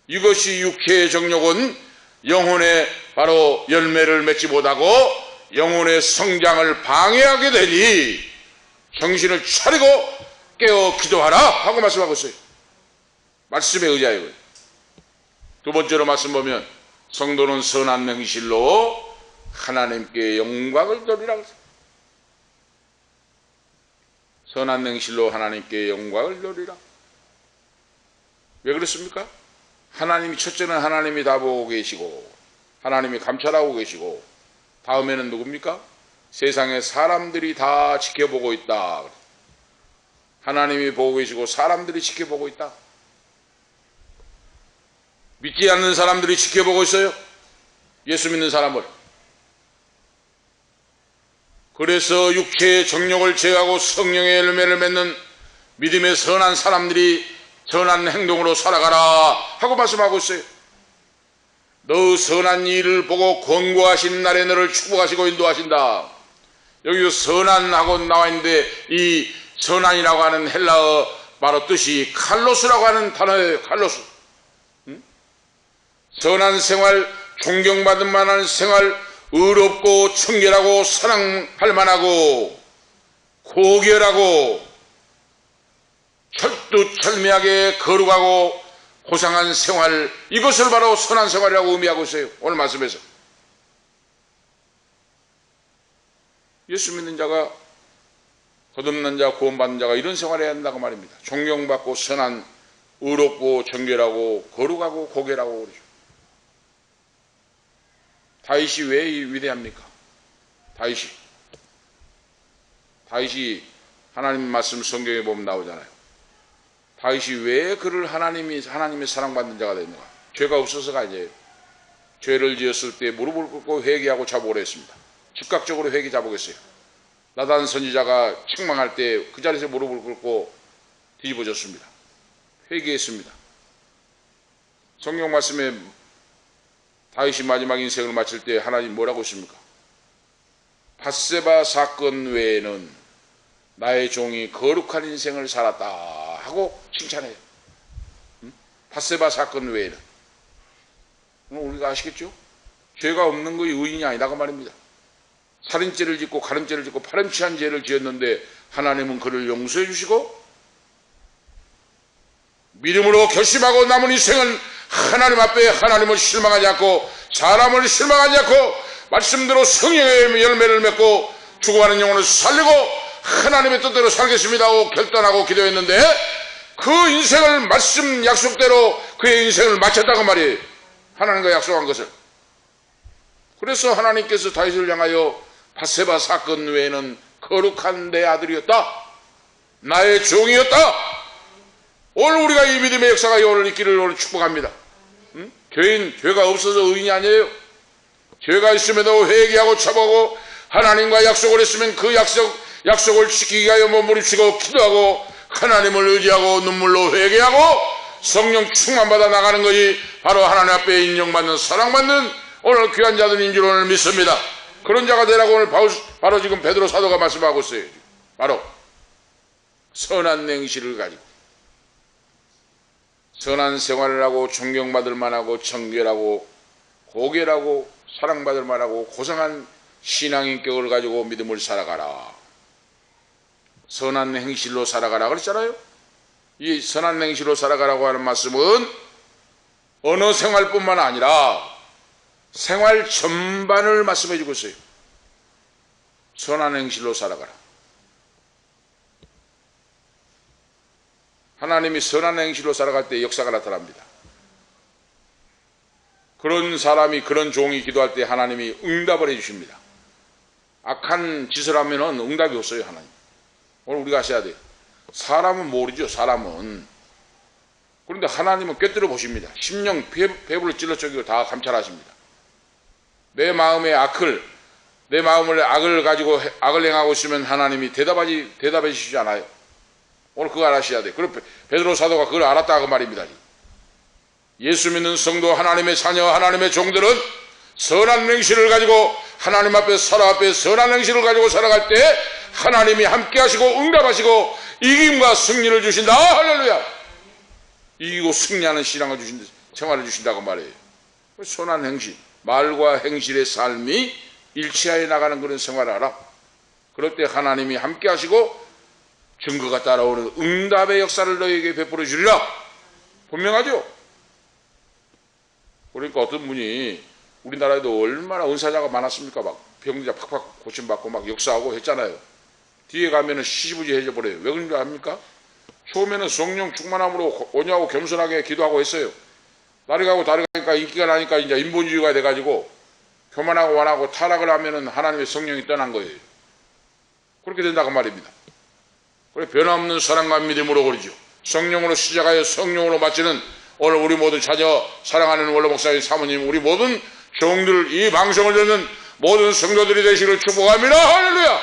A: 이것이 육체의 정욕은 영혼의 바로 열매를 맺지 못하고 영혼의 성장을 방해하게 되니 정신을 차리고 깨어 기도하라 하고 말씀하고 있어요. 말씀에 의지하여. 두 번째로 말씀 보면 성도는 선한 행실로 하나님께 영광을 돌리라고 했어요. 선한 행실로 하나님께 영광을 돌리라. 왜 그렇습니까? 하나님이, 첫째는 하나님이 다 보고 계시고 하나님이 감찰하고 계시고 다음에는 누굽니까? 세상의 사람들이 다 지켜보고 있다. 하나님이 보고 계시고 사람들이 지켜보고 있다. 믿지 않는 사람들이 지켜보고 있어요. 예수 믿는 사람을. 그래서 육체의 정욕을 제하고 성령의 열매를 맺는 믿음의 선한 사람들이 선한 행동으로 살아가라 하고 말씀하고 있어요. 너 선한 일을 보고 권고하신 날에 너를 축복하시고 인도하신다. 여기 선한하고 나와 있는데 이 선한이라고 하는 헬라어 바로 뜻이 칼로스라고 하는 단어예요. 칼로스. 선한 생활, 존경받을 만한 생활, 의롭고 청결하고 사랑할 만하고 고결하고 철두철미하게 거룩하고 고상한 생활, 이것을 바로 선한 생활이라고 의미하고 있어요. 오늘 말씀에서 예수 믿는 자가, 거듭난 자, 구원받는 자가 이런 생활을 해야 한다고 말입니다. 존경받고 선한, 의롭고 정결하고 거룩하고 고결하고 그러죠. 다윗이 왜 위대합니까? 다윗이 하나님 말씀 성경에 보면 나오잖아요. 다윗이 왜 그를 하나님의 사랑받는 자가 됐는가? 죄가 없어서가 아니에요. 죄를 지었을 때 무릎을 꿇고 회개하고 자복을 했습니다. 즉각적으로 회개 자복했어요. 나단 선지자가 책망할 때 그 자리에서 무릎을 꿇고 뒤집어졌습니다. 회개했습니다. 성경 말씀에 다윗이 마지막 인생을 마칠 때 하나님 뭐라고 했습니까? 밧세바 사건 외에는 나의 종이 거룩한 인생을 살았다 하고 칭찬해요. 밧세바 사건 외에는. 우리가 아시겠죠? 죄가 없는 것이 의인이 아니라고 말입니다. 살인죄를 짓고 가늠죄를 짓고 파렴치한 죄를 지었는데 하나님은 그를 용서해 주시고 믿음으로 결심하고 남은 인생은 하나님 앞에 하나님을 실망하지 않고 사람을 실망하지 않고 말씀대로 성령의 열매를 맺고 죽어가는 영혼을 살리고 하나님의 뜻대로 살겠습니다 하고 결단하고 기도했는데 그 인생을 말씀 약속대로 그의 인생을 마쳤다고 말이에요. 하나님과 약속한 것을. 그래서 하나님께서 다윗을 향하여 밧세바 사건 외에는 거룩한 내 아들이었다, 나의 종이었다. 오늘 우리가 이 믿음의 역사가 오늘 있기를 오늘 축복합니다. 죄가 없어서 의인이 아니에요. 죄가 있음에도 회개하고 자복하고 하나님과 약속을 했으면 그 약속을 지키기 위하여 몸부림치고 기도하고 하나님을 의지하고 눈물로 회개하고 성령 충만받아 나가는 것이 바로 하나님 앞에 인정받는 사랑받는 오늘 귀한 자들인 줄 오늘 믿습니다. 그런 자가 되라고 오늘 바로 지금 베드로 사도가 말씀하고 있어요. 바로 선한 행실을 가지고 선한 생활을 하고 존경받을 만하고 정결하고 고결하고 사랑받을 만하고 고상한 신앙인격을 가지고 믿음을 살아가라. 선한 행실로 살아가라 그랬잖아요. 이 선한 행실로 살아가라고 하는 말씀은 언어 생활뿐만 아니라 생활 전반을 말씀해 주고 있어요. 선한 행실로 살아가라. 하나님이 선한 행실로 살아갈 때 역사가 나타납니다. 그런 사람이, 그런 종이 기도할 때 하나님이 응답을 해주십니다. 악한 짓을 하면 응답이 없어요. 하나님. 오늘 우리가 아셔야 돼요. 사람은 모르죠. 사람은. 그런데 하나님은 꿰뚫어 보십니다. 심령 배부를 찔러쪼개고 다 감찰하십니다. 내 마음의 악을 가지고 악을 행하고 있으면 하나님이 대답해 주시지 않아요. 오늘 그거 알아셔야 돼. 그리고 베드로 사도가 그걸 알았다 그 말입니다. 예수 믿는 성도, 하나님의 자녀, 하나님의 종들은 선한 행실을 가지고 하나님 앞에 살아 앞에 선한 행실을 가지고 살아갈 때 하나님이 함께 하시고 응답하시고 이김과 승리를 주신다. 할렐루야. 이기고 승리하는 신앙을 주신다, 생활을 주신다고 말해요. 선한 행실, 말과 행실의 삶이 일치하여 나가는 그런 생활을 하라. 그럴 때 하나님이 함께 하시고 증거가 따라오는 응답의 역사를 너희에게 베풀어 주리라. 분명하죠. 그러니까 어떤 분이 우리나라에도 얼마나 은사자가 많았습니까? 막 병자 팍팍 고침받고 막 역사하고 했잖아요. 뒤에 가면은 시시부지해져 버려요. 왜 그런 줄 압니까? 처음에는 성령 충만함으로 온유하고 겸손하게 기도하고 했어요. 날이 가고 달이 가니까 인기가 나니까 이제 인본주의가 돼가지고 교만하고 완하고 타락을 하면은 하나님의 성령이 떠난 거예요. 그렇게 된다고 말입니다. 그래 변함없는 사랑과 믿음으로 그러죠. 성령으로 시작하여 성령으로 마치는 오늘 우리 모든 자녀 사랑하는 원로 목사님 사모님 우리 모든 종들 이 방송을 듣는 모든 성도들이 되시기를 축복합니다. 할렐루야.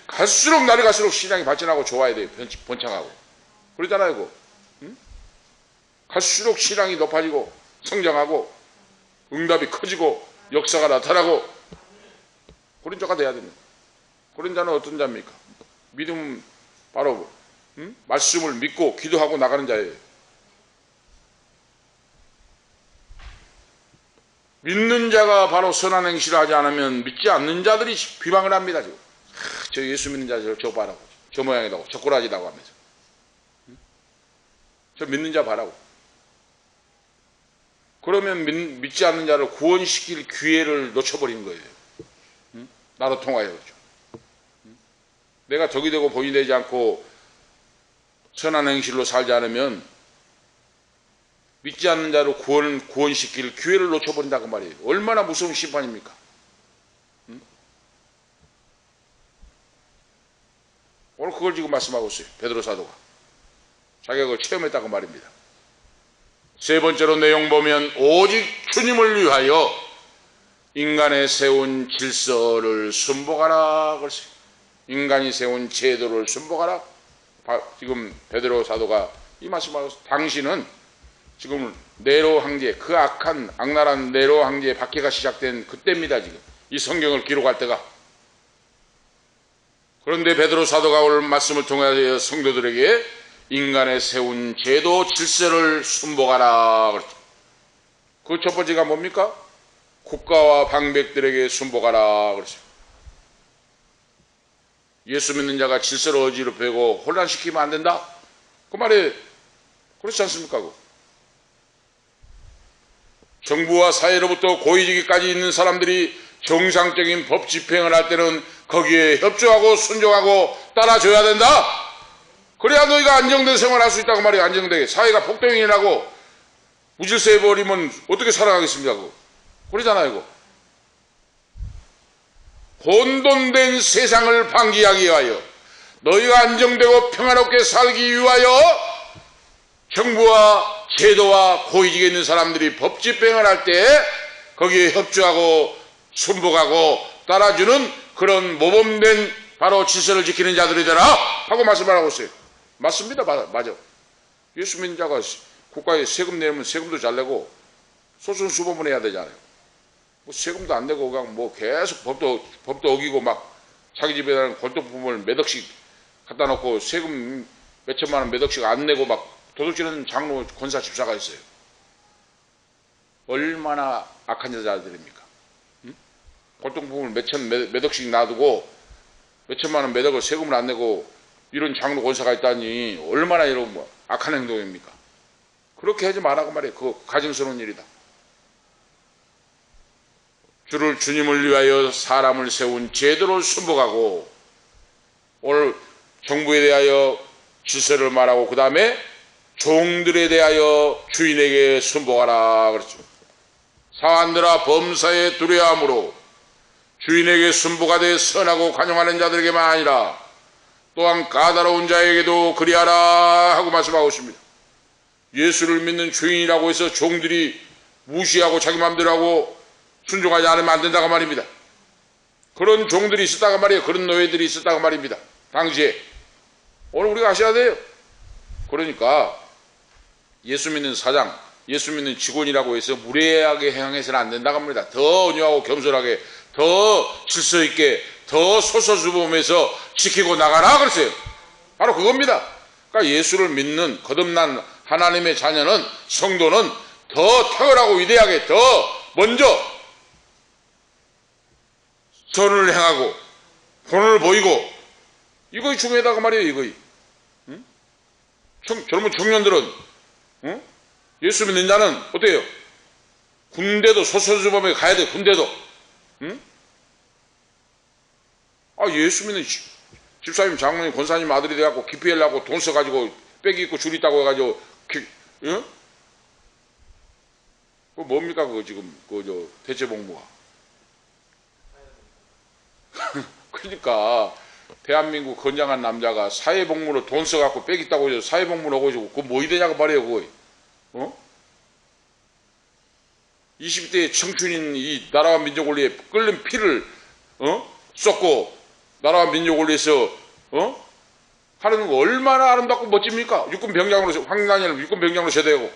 A: 갈수록 날이 갈수록 신앙이 발전하고 좋아야 돼요. 번창하고 그러잖아요. 그거. 응? 갈수록 신앙이 높아지고 성장하고 응답이 커지고 역사가 나타나고 그런 자가 돼야 됩니다. 그런 자는 어떤 자입니까? 믿음 바로 말씀을 믿고 기도하고 나가는 자예요. 믿는 자가 바로 선한 행실을 하지 않으면 믿지 않는 자들이 비방을 합니다. 지금. 저 예수 믿는 자 저 봐라고, 저 모양이라고, 저 꼬라지라고 하면서. 저 믿는 자 봐라고. 그러면 믿지 않는 자를 구원시킬 기회를 놓쳐버린 거예요. 나로 통하여 그렇죠. 내가 덕이 되고 본이 되지 않고 선한 행실로 살지 않으면 믿지 않는 자로 구원시킬 기회를 놓쳐버린다고 말이에요. 얼마나 무서운 심판입니까? 오늘 그걸 지금 말씀하고 있어요. 베드로 사도가. 자기가 그걸 체험했다고 말입니다. 세 번째로 내용 보면 오직 주님을 위하여 인간의 세운 질서를 순복하라 그랬어요. 인간이 세운 제도를 순복하라. 지금 베드로 사도가 이 말씀하고 있어요. 당신은 지금 네로 황제, 그 악한 악랄한 네로 황제의 박해가 시작된 그때입니다. 지금 이 성경을 기록할 때가. 그런데 베드로 사도가 오늘 말씀을 통하여 성도들에게 인간의 세운 제도 질서를 순복하라 그랬죠. 그 첫 번째가 뭡니까? 국가와 방백들에게 순복하라 그랬어요. 예수 믿는 자가 질서를 어지럽히고 혼란시키면 안 된다. 그 말에 그렇지 않습니까? 정부와 사회로부터 고위직까지 있는 사람들이 정상적인 법 집행을 할 때는 거기에 협조하고 순종하고 따라줘야 된다. 그래야 너희가 안정된 생활을 할 수 있다고 말이에요. 안정되게. 사회가 폭동이 나고 무질서해 버리면 어떻게 살아가겠습니까? 그거. 그러잖아요. 이거. 혼돈된 세상을 방지하기 위하여 너희가 안정되고 평화롭게 살기 위하여 정부와 제도와 고위직에 있는 사람들이 법 집행을 할 때 거기에 협조하고 순복하고 따라주는 그런 모범된 바로 질서를 지키는 자들이 되라 하고 말씀을 하고 있어요. 맞습니다. 맞아. 예수 믿는 자가 국가에 세금 내면 세금도 잘 내고 소선수범을 해야 되잖아요. 뭐 세금도 안 내고 그냥 뭐 계속 법도 어기고 막 자기 집에 대한 골동품을 몇 억씩 갖다 놓고 세금 몇 천만 원 몇 억씩 안 내고 막 도둑질하는 장로 권사 집사가 있어요. 얼마나 악한 여자들입니까? 골동품을 몇 억씩 놔두고 몇 천만 원 몇 억을 세금을 안 내고 이런 장로 권사가 있다니 얼마나 이런 뭐 악한 행동입니까? 그렇게 하지 말라고 말이에요. 그거 가증스러운 일이다. 주님을 위하여 사람을 세운 제도를 순복하고 오늘 정부에 대하여 질서를 말하고 그 다음에 종들에 대하여 주인에게 순복하라 그랬죠. 사안들아 범사에 두려움으로 주인에게 순복하되 선하고 관용하는 자들에게만 아니라 또한 까다로운 자에게도 그리하라 하고 말씀하고 있습니다. 예수를 믿는 주인이라고 해서 종들이 무시하고 자기 마음대로 하고 순종하지 않으면 안 된다고 말입니다. 그런 종들이 있었다고 말이에요. 그런 노예들이 있었다고 말입니다. 당시에 오늘 우리가 아셔야 돼요. 그러니까 예수 믿는 사장, 예수 믿는 직원이라고 해서 무례하게 행해서는 안 된다고 합니다. 더 온유하고 겸손하게, 더 질서 있게, 더 솔솔수범해서 지키고 나가라 그랬어요. 바로 그겁니다. 그러니까 예수를 믿는 거듭난 하나님의 자녀는, 성도는 더 탁월하고 위대하게, 더 먼저 선을 행하고 본을 보이고, 이거 중요하다고 말이에요. 이거. 응? 젊은 청년들은 예수 믿는 자는 어때요? 군대도 소선수범에 가야 돼. 군대도. 응? 예수 믿는 집사님, 장로님, 권사님 아들이 돼갖고 기피하려고 돈 써가지고 빽이 있고 줄 있다고 해가지고 응? 그거 뭡니까? 그거 지금 대체복무가. 그러니까 대한민국 건장한 남자가 사회복무로 돈 써갖고 빽 있다고 해서 사회복무를 하고 있고, 그거 뭐이 되냐고 말이에요. 그거. 20대의 청춘인 이 나라와 민족을 위해 끓는 피를 쏟고 나라와 민족을 위해서 하는 거 얼마나 아름답고 멋집니까? 육군병장으로, 황단이를 육군병장으로 제대하고,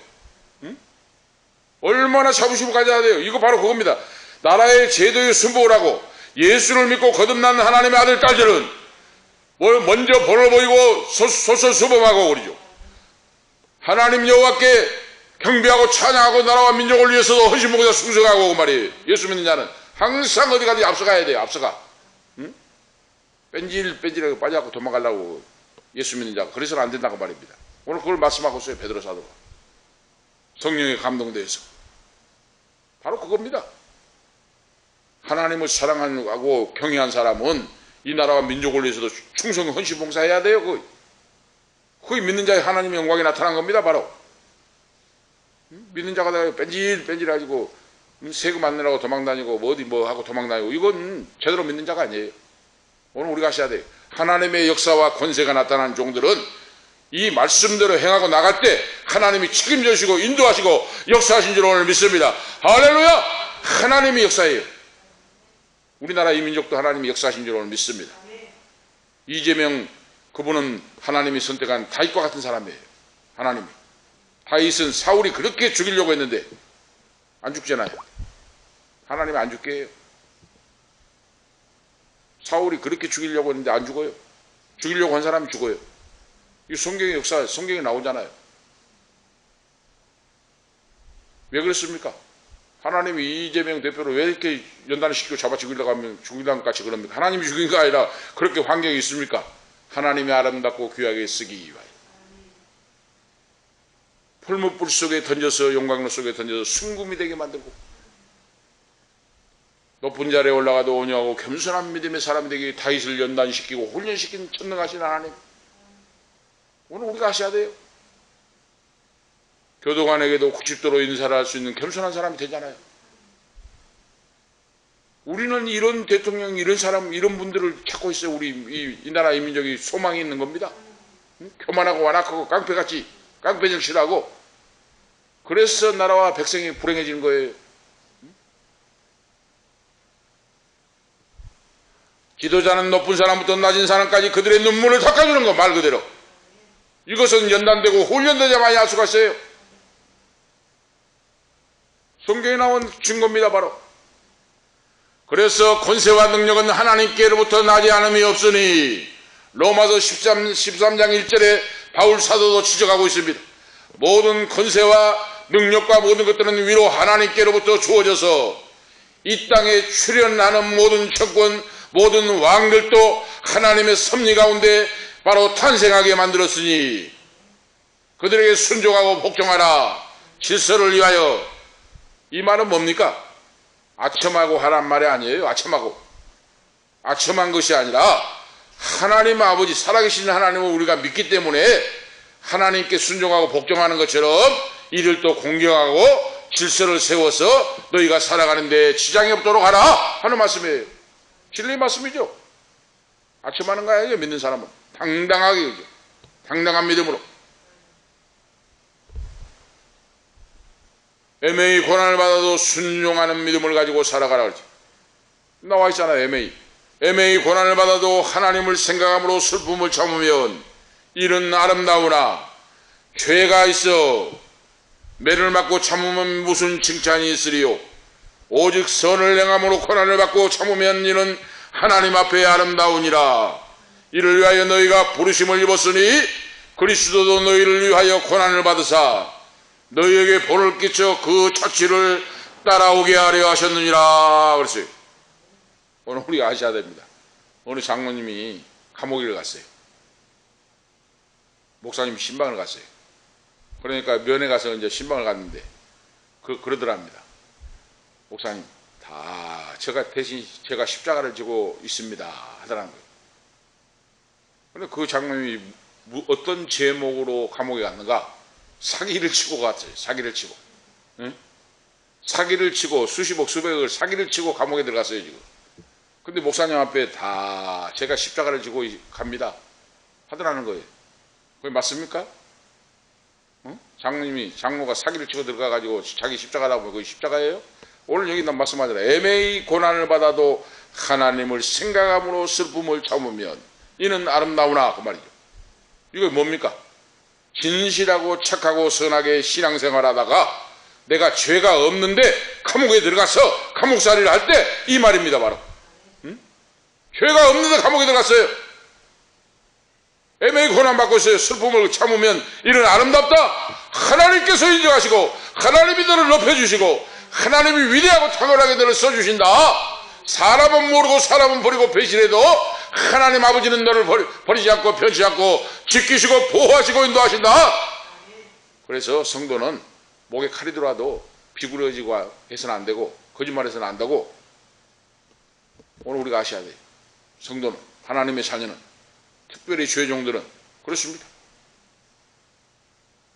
A: 얼마나 자부심을 가져야 돼요. 이거 바로 그겁니다. 나라의 제도에 순복을 하고 예수를 믿고 거듭난 하나님의 아들, 딸들은 먼저 본을 보이고 솔솔수범하고 그러죠. 하나님 여호와께 경배하고 찬양하고 나라와 민족을 위해서도 헌신무고자 충성하고 말이에요. 예수 믿는 자는 항상 어디 가든지 앞서가야 돼요. 앞서가. 뺀질뺀질하게 빠져갖고 도망가려고 예수 믿는 자가 그래서는 안 된다고 말입니다. 오늘 그걸 말씀하고 있어요. 베드로 사도가. 성령에 감동돼서. 바로 그겁니다. 하나님을 사랑하고 경외한 사람은 이 나라와 민족을 위해서도 충성 헌신 봉사해야 돼요. 그게 믿는 자의 하나님의 영광이 나타난 겁니다. 바로 믿는 자가 다 뺀질뺀질 가지고 세금 안 내라고 도망다니고 어디 뭐 하고 도망다니고, 이건 제대로 믿는 자가 아니에요. 오늘 우리가 아셔야 돼요. 하나님의 역사와 권세가 나타난 종들은 이 말씀대로 행하고 나갈 때 하나님이 책임져 주시고 인도하시고 역사하신 줄 오늘 믿습니다. 할렐루야! 하나님이 역사예요. 우리나라 이 민족도 하나님이 역사하신 줄 오늘 믿습니다. 이재명 그분은 하나님이 선택한 다윗과 같은 사람이에요. 하나님이. 다윗은 사울이 그렇게 죽이려고 했는데 안 죽잖아요. 하나님이 안 죽게 해요. 사울이 그렇게 죽이려고 했는데 안 죽어요. 죽이려고 한 사람이 죽어요. 이 성경의 역사, 성경에 나오잖아요. 왜 그랬습니까? 하나님이 이재명 대표를 왜 이렇게 연단을 시키고 잡아 죽이려고 하면 죽이려고 같이 그럽니까? 하나님이 죽인 거 아니라 그렇게 환경이 있습니까? 하나님의 아름답고 귀하게 쓰기 위하여. 풀무불 속에 던져서, 용광로 속에 던져서 순금이 되게 만들고, 높은 자리에 올라가도 온유하고 겸손한 믿음의 사람이 되게 다윗을 연단시키고 훈련시킨 전능하신 하나님. 오늘 우리가 아셔야 돼요. 교도관에게도 90도로 인사를 할 수 있는 겸손한 사람이 되잖아요. 우리는 이런 대통령, 이런 사람, 이런 분들을 찾고 있어요. 우리 이 나라 이 민족이 소망이 있는 겁니다. 교만하고 완악하고 깡패같이, 깡패질실하고, 그래서 나라와 백성이 불행해지는 거예요. 지도자는 높은 사람부터 낮은 사람까지 그들의 눈물을 닦아주는 거, 말 그대로. 이것은 연단되고 훈련되자마자 알 수가 있어요. 성경에 나온 증거입니다. 바로. 그래서 권세와 능력은 하나님께로부터 나지 않음이 없으니, 로마서 13장 1절에 바울 사도도 지적하고 있습니다. 모든 권세와 능력과 모든 것들은 위로 하나님께로부터 주어져서 이 땅에 출현하는 모든 정권, 모든 왕들도 하나님의 섭리 가운데 바로 탄생하게 만들었으니 그들에게 순종하고 복종하라. 질서를 위하여. 이 말은 뭡니까? 아첨하고 하란 말이 아니에요. 아첨한 것이 아니라 하나님 아버지, 살아계신 하나님을 우리가 믿기 때문에 하나님께 순종하고 복종하는 것처럼 이들도 공경하고 질서를 세워서 너희가 살아가는데 지장이 없도록 하라 하는 말씀이에요. 진리의 말씀이죠. 아첨하는 거 아니에요. 믿는 사람은 당당하게, 그죠? 당당한 믿음으로. 애매히 고난을 받아도 순종하는 믿음을 가지고 살아가라 그러죠. 나와 있잖아요. 애매히 고난을 받아도 하나님을 생각함으로 슬픔을 참으면 이는 아름다우나 죄가 있어 매를 맞고 참으면 무슨 칭찬이 있으리요. 오직 선을 행함으로 고난을 받고 참으면 이는 하나님 앞에 아름다우니라. 이를 위하여 너희가 부르심을 입었으니 그리스도도 너희를 위하여 고난을 받으사 너희에게 본을 끼쳐 그 처치를 따라오게 하려 하셨느니라. 그랬어요. 오늘 우리가 아셔야 됩니다. 어느 장로님이 감옥에 갔어요. 목사님이 신방을 갔어요. 그러니까 면회 가서 이제 신방을 갔는데 그러더랍니다. 목사님, 다 제가 대신 제가 십자가를 지고 있습니다 하더라는 거예요. 그런데 그 장로님이 어떤 제목으로 감옥에 갔는가? 사기를 치고 갔어요. 사기를 치고. 응? 사기를 치고 수십억 수백억을 사기를 치고 감옥에 들어갔어요 지금. 근데 목사님 앞에 다 제가 십자가를 지고 갑니다 하더라는 거예요. 그게 맞습니까? 응? 장로가 사기를 치고 들어가가지고 자기 십자가라고 하면 그게 십자가예요? 오늘 여기 난 말씀하잖아요. 애매히 고난을 받아도 하나님을 생각함으로 슬픔을 참으면 이는 아름다우나 그 말이죠. 이거 뭡니까? 진실하고 착하고 선하게 신앙생활하다가 내가 죄가 없는데 감옥에 들어가서 감옥살이를 할 때 이 말입니다. 바로 응? 죄가 없는데 감옥에 들어갔어요. 애매히 고난받고 있어요. 슬픔을 참으면 이는 아름답다. 하나님께서 인정하시고 하나님이 너를 높여주시고 하나님이 위대하고 탁월하게 너를 써주신다. 사람은 모르고 사람은 버리고 배신해도 하나님 아버지는 너를 버리지 않고 편치 않고 지키시고 보호하시고 인도하신다. 그래서 성도는 목에 칼이 들어와도 비굴해지고 해서는 안 되고 거짓말해서는 안 되고 오늘 우리가 아셔야 돼요. 성도는 하나님의 자녀는 특별히 죄종들은 그렇습니다.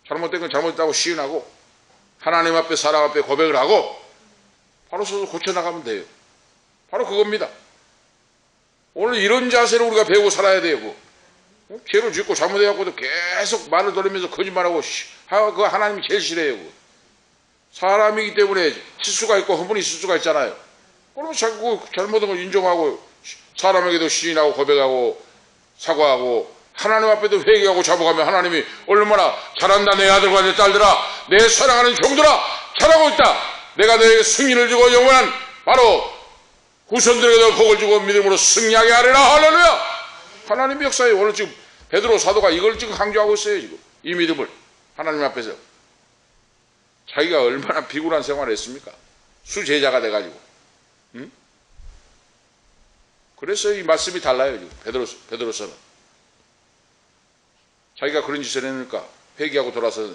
A: 잘못된 건 잘못했다고 시인하고 하나님 앞에 사람 앞에 고백을 하고 바로 서서 고쳐나가면 돼요. 바로 그겁니다. 오늘 이런 자세로 우리가 배우고 살아야 돼요. 죄를 짓고 잘못해갖고도 계속 말을 돌리면서 거짓말하고 그거 하나님이 제일 싫어해요. 사람이기 때문에 실수가 있고 허물이 있을 수가 있잖아요. 그러면 자꾸 잘못한 걸 인정하고 사람에게도 시인하고 고백하고 사과하고 하나님 앞에도 회개하고 자복하면 하나님이 얼마나 잘한다 내 아들과 내 딸들아 내 사랑하는 종들아 잘하고 있다. 내가 너에게 승리를 주고 영원한 바로 후손들에게도 복을 주고 믿음으로 승리하게 하리라. 할렐루야. 하나님의 역사에 오늘 지금 베드로 사도가 이걸 지금 강조하고 있어요. 지금 이 믿음을 하나님 앞에서 자기가 얼마나 비굴한 생활을 했습니까? 수제자가 돼가지고 응? 그래서 이 말씀이 달라요. 지금 베드로서는 자기가 그런 짓을 했으니까 회개하고 돌아서는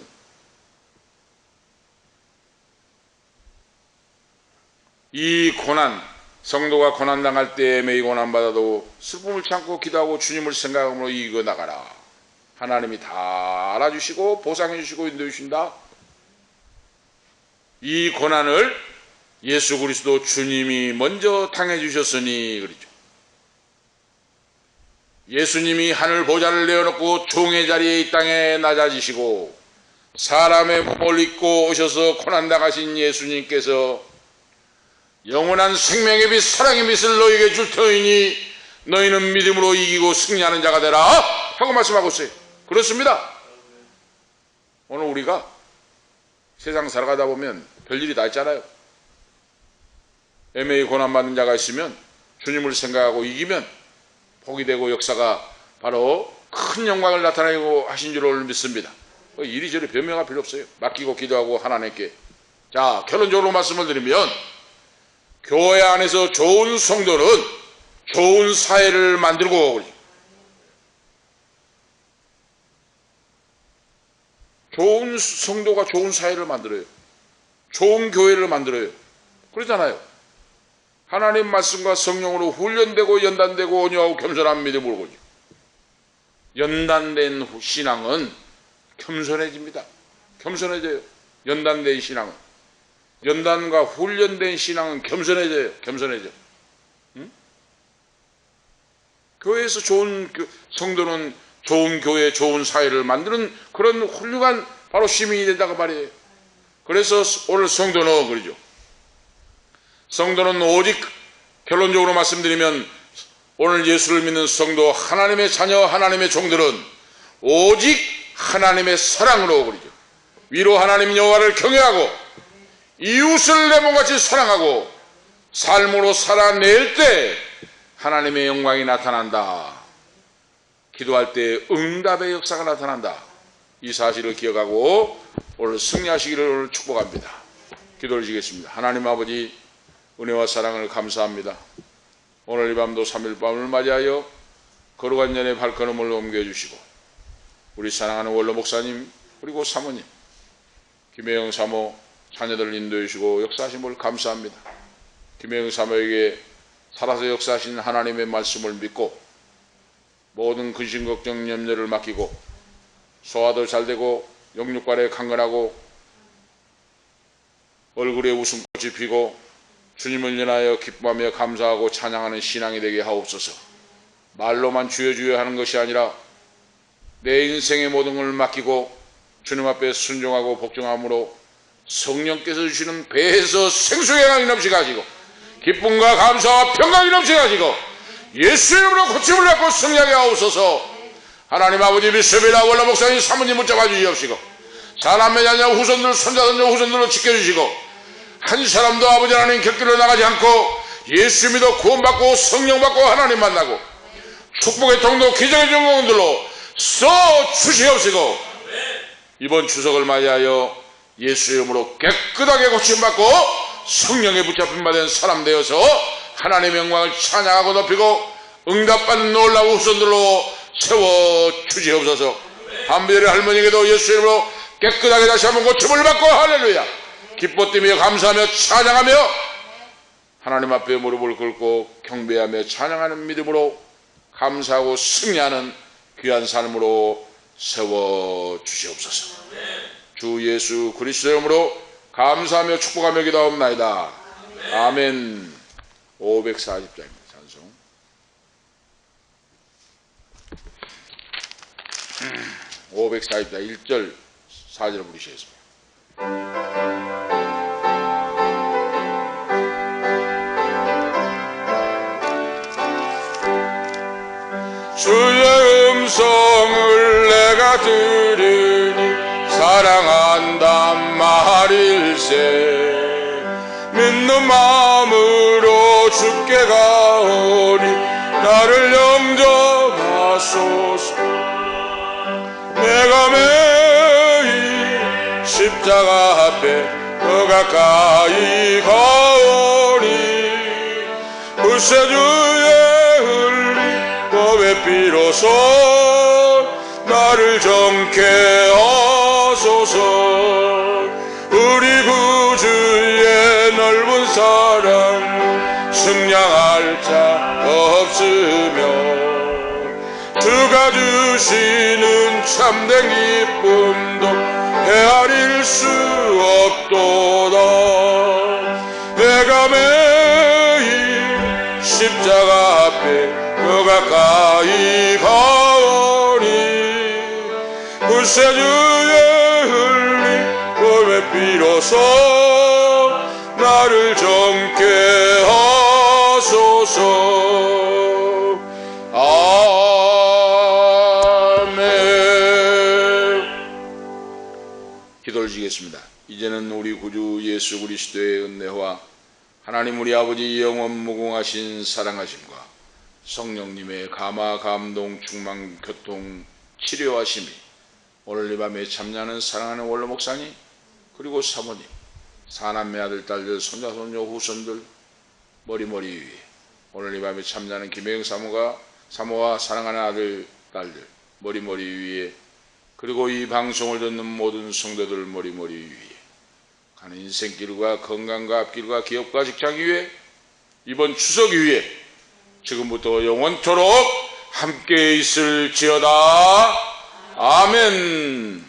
A: 이 고난 성도가 고난당할 때 매일 고난받아도 슬픔을 참고 기도하고 주님을 생각함으로 이겨나가라. 하나님이 다 알아주시고 보상해주시고 인도해주신다. 이 고난을 예수 그리스도 주님이 먼저 당해주셨으니 그렇죠. 예수님이 하늘 보좌를 내어놓고 종의 자리에 이 땅에 낮아지시고 사람의 몸을 입고 오셔서 고난당하신 예수님께서 영원한 생명의 빛 사랑의 빛을 너희에게 줄 터이니 너희는 믿음으로 이기고 승리하는 자가 되라 하고 말씀하고 있어요. 그렇습니다. 오늘 우리가 세상 살아가다 보면 별일이 다 있잖아요. 애매히 고난받는 자가 있으면 주님을 생각하고 이기면 복이 되고 역사가 바로 큰 영광을 나타내고 하신 줄을 믿습니다. 이리저리 변명할 필요 없어요. 맡기고 기도하고 하나님께. 자, 결론적으로 말씀을 드리면 교회 안에서 좋은 성도는 좋은 사회를 만들고 좋은 성도가 좋은 사회를 만들어요. 좋은 교회를 만들어요. 그러잖아요. 하나님 말씀과 성령으로 훈련되고 연단되고 온유하고 겸손한 믿음으로 보죠. 연단된 신앙은 겸손해집니다. 겸손해져요. 연단된 신앙은. 연단과 훈련된 신앙은 겸손해져요. 겸손해져. 응? 교회에서 좋은 성도는 좋은 교회, 좋은 사회를 만드는 그런 훌륭한 바로 시민이 된다고 말이에요. 그래서 오늘 성도는 그러죠. 성도는 오직 결론적으로 말씀드리면 오늘 예수를 믿는 성도 하나님의 자녀 하나님의 종들은 오직 하나님의 사랑으로 그리죠. 위로 하나님 여호와를 경외하고 이웃을 내 몸같이 사랑하고 삶으로 살아낼 때 하나님의 영광이 나타난다. 기도할 때 응답의 역사가 나타난다. 이 사실을 기억하고 오늘 승리하시기를 축복합니다. 기도를 드리겠습니다. 하나님 아버지, 은혜와 사랑을 감사합니다. 오늘 이 밤도 3일 밤을 맞이하여 거룩한 연의 발걸음을 옮겨주시고 우리 사랑하는 원로 목사님 그리고 사모님, 김혜영 사모 자녀들을 인도해 주시고 역사하신 걸 감사합니다. 김혜영 사모에게 살아서 역사하신 하나님의 말씀을 믿고 모든 근심 걱정 염려를 맡기고 소화도 잘되고 영육발에 강건하고 얼굴에 웃음꽃이 피고 주님을 인하여 기뻐하며 감사하고 찬양하는 신앙이 되게 하옵소서. 말로만 주여 주여 하는 것이 아니라 내 인생의 모든 걸 맡기고 주님 앞에 순종하고 복종함으로 성령께서 주시는 배에서 생수의 강이 넘치게 하시고 기쁨과 감사와 평강이 넘치게 하시고 예수 이름으로 고침을 받고 승리하게 하옵소서. 하나님 아버지 믿습니다. 원로 목사님 사모님 붙잡아 주시옵시고 사람의 자녀 후손들 손자손녀 후손들로 지켜주시고 한 사람도 아버지 하나님 곁길로 나가지 않고 예수 믿어 구원받고 성령 받고 하나님 만나고 축복의 통로 기적의 전공들로 써 주시옵시고 이번 추석을 맞이하여 예수 이름으로 깨끗하게 고침받고 성령에 붙잡힌 받은 사람 되어서 하나님의 영광을 찬양하고 높이고 응답받는 놀라운 후손들로 세워 주시옵소서. 한별의 할머니에게도 예수 이름으로 깨끗하게 다시 한번 고침을 받고 할렐루야 기뻐 뛰며 감사하며 찬양하며 하나님 앞에 무릎을 꿇고 경배하며 찬양하는 믿음으로 감사하고 승리하는 귀한 삶으로 세워 주시옵소서. 주 예수 그리스도 이름으로 감사하며 축복하며 기도하옵나이다. 아멘. 540장입니다. 찬송 540장 1절 4절 부르시겠습니다. 주의 음성을 내가 들으니 사랑한단 말일세. 믿는 마음으로 주께 가오니 나를 영접하소서. 내가 매일 십자가 앞에 더 가까이 가오니 불새주에 흘린 법의 피로써 나를 정케 하소서. 우리 구주의 넓은 사랑 승량할 자 없으며 주가 주시는 참된 기쁨도 헤아릴 수 없도다. 내가 매일 십자가 앞에 더 가까이 가오니 불새주에 흘린 법의 피로써 나를 정케 하소서. 아멘. 기도를 드리겠습니다. 이제는 우리 구주 예수 그리스도의 은혜와 하나님 우리 아버지 영원 무궁하신 사랑하심과 성령님의 감화 감동 충만 교통 치료하심이 오늘 이 밤에 참여하는 사랑하는 원로 목사님 그리고 사모님 사남매 아들 딸들 손자 손녀 후손들 머리머리 위에 오늘 이 밤에 참여하는 김혜영 사모와 사랑하는 아들 딸들 머리머리 위에 그리고 이 방송을 듣는 모든 성도들 머리머리 위에 가는 인생길과 건강과 앞길과 기업과 직장 위에 이번 추석 위에 지금부터 영원토록 함께 있을지어다. 아멘.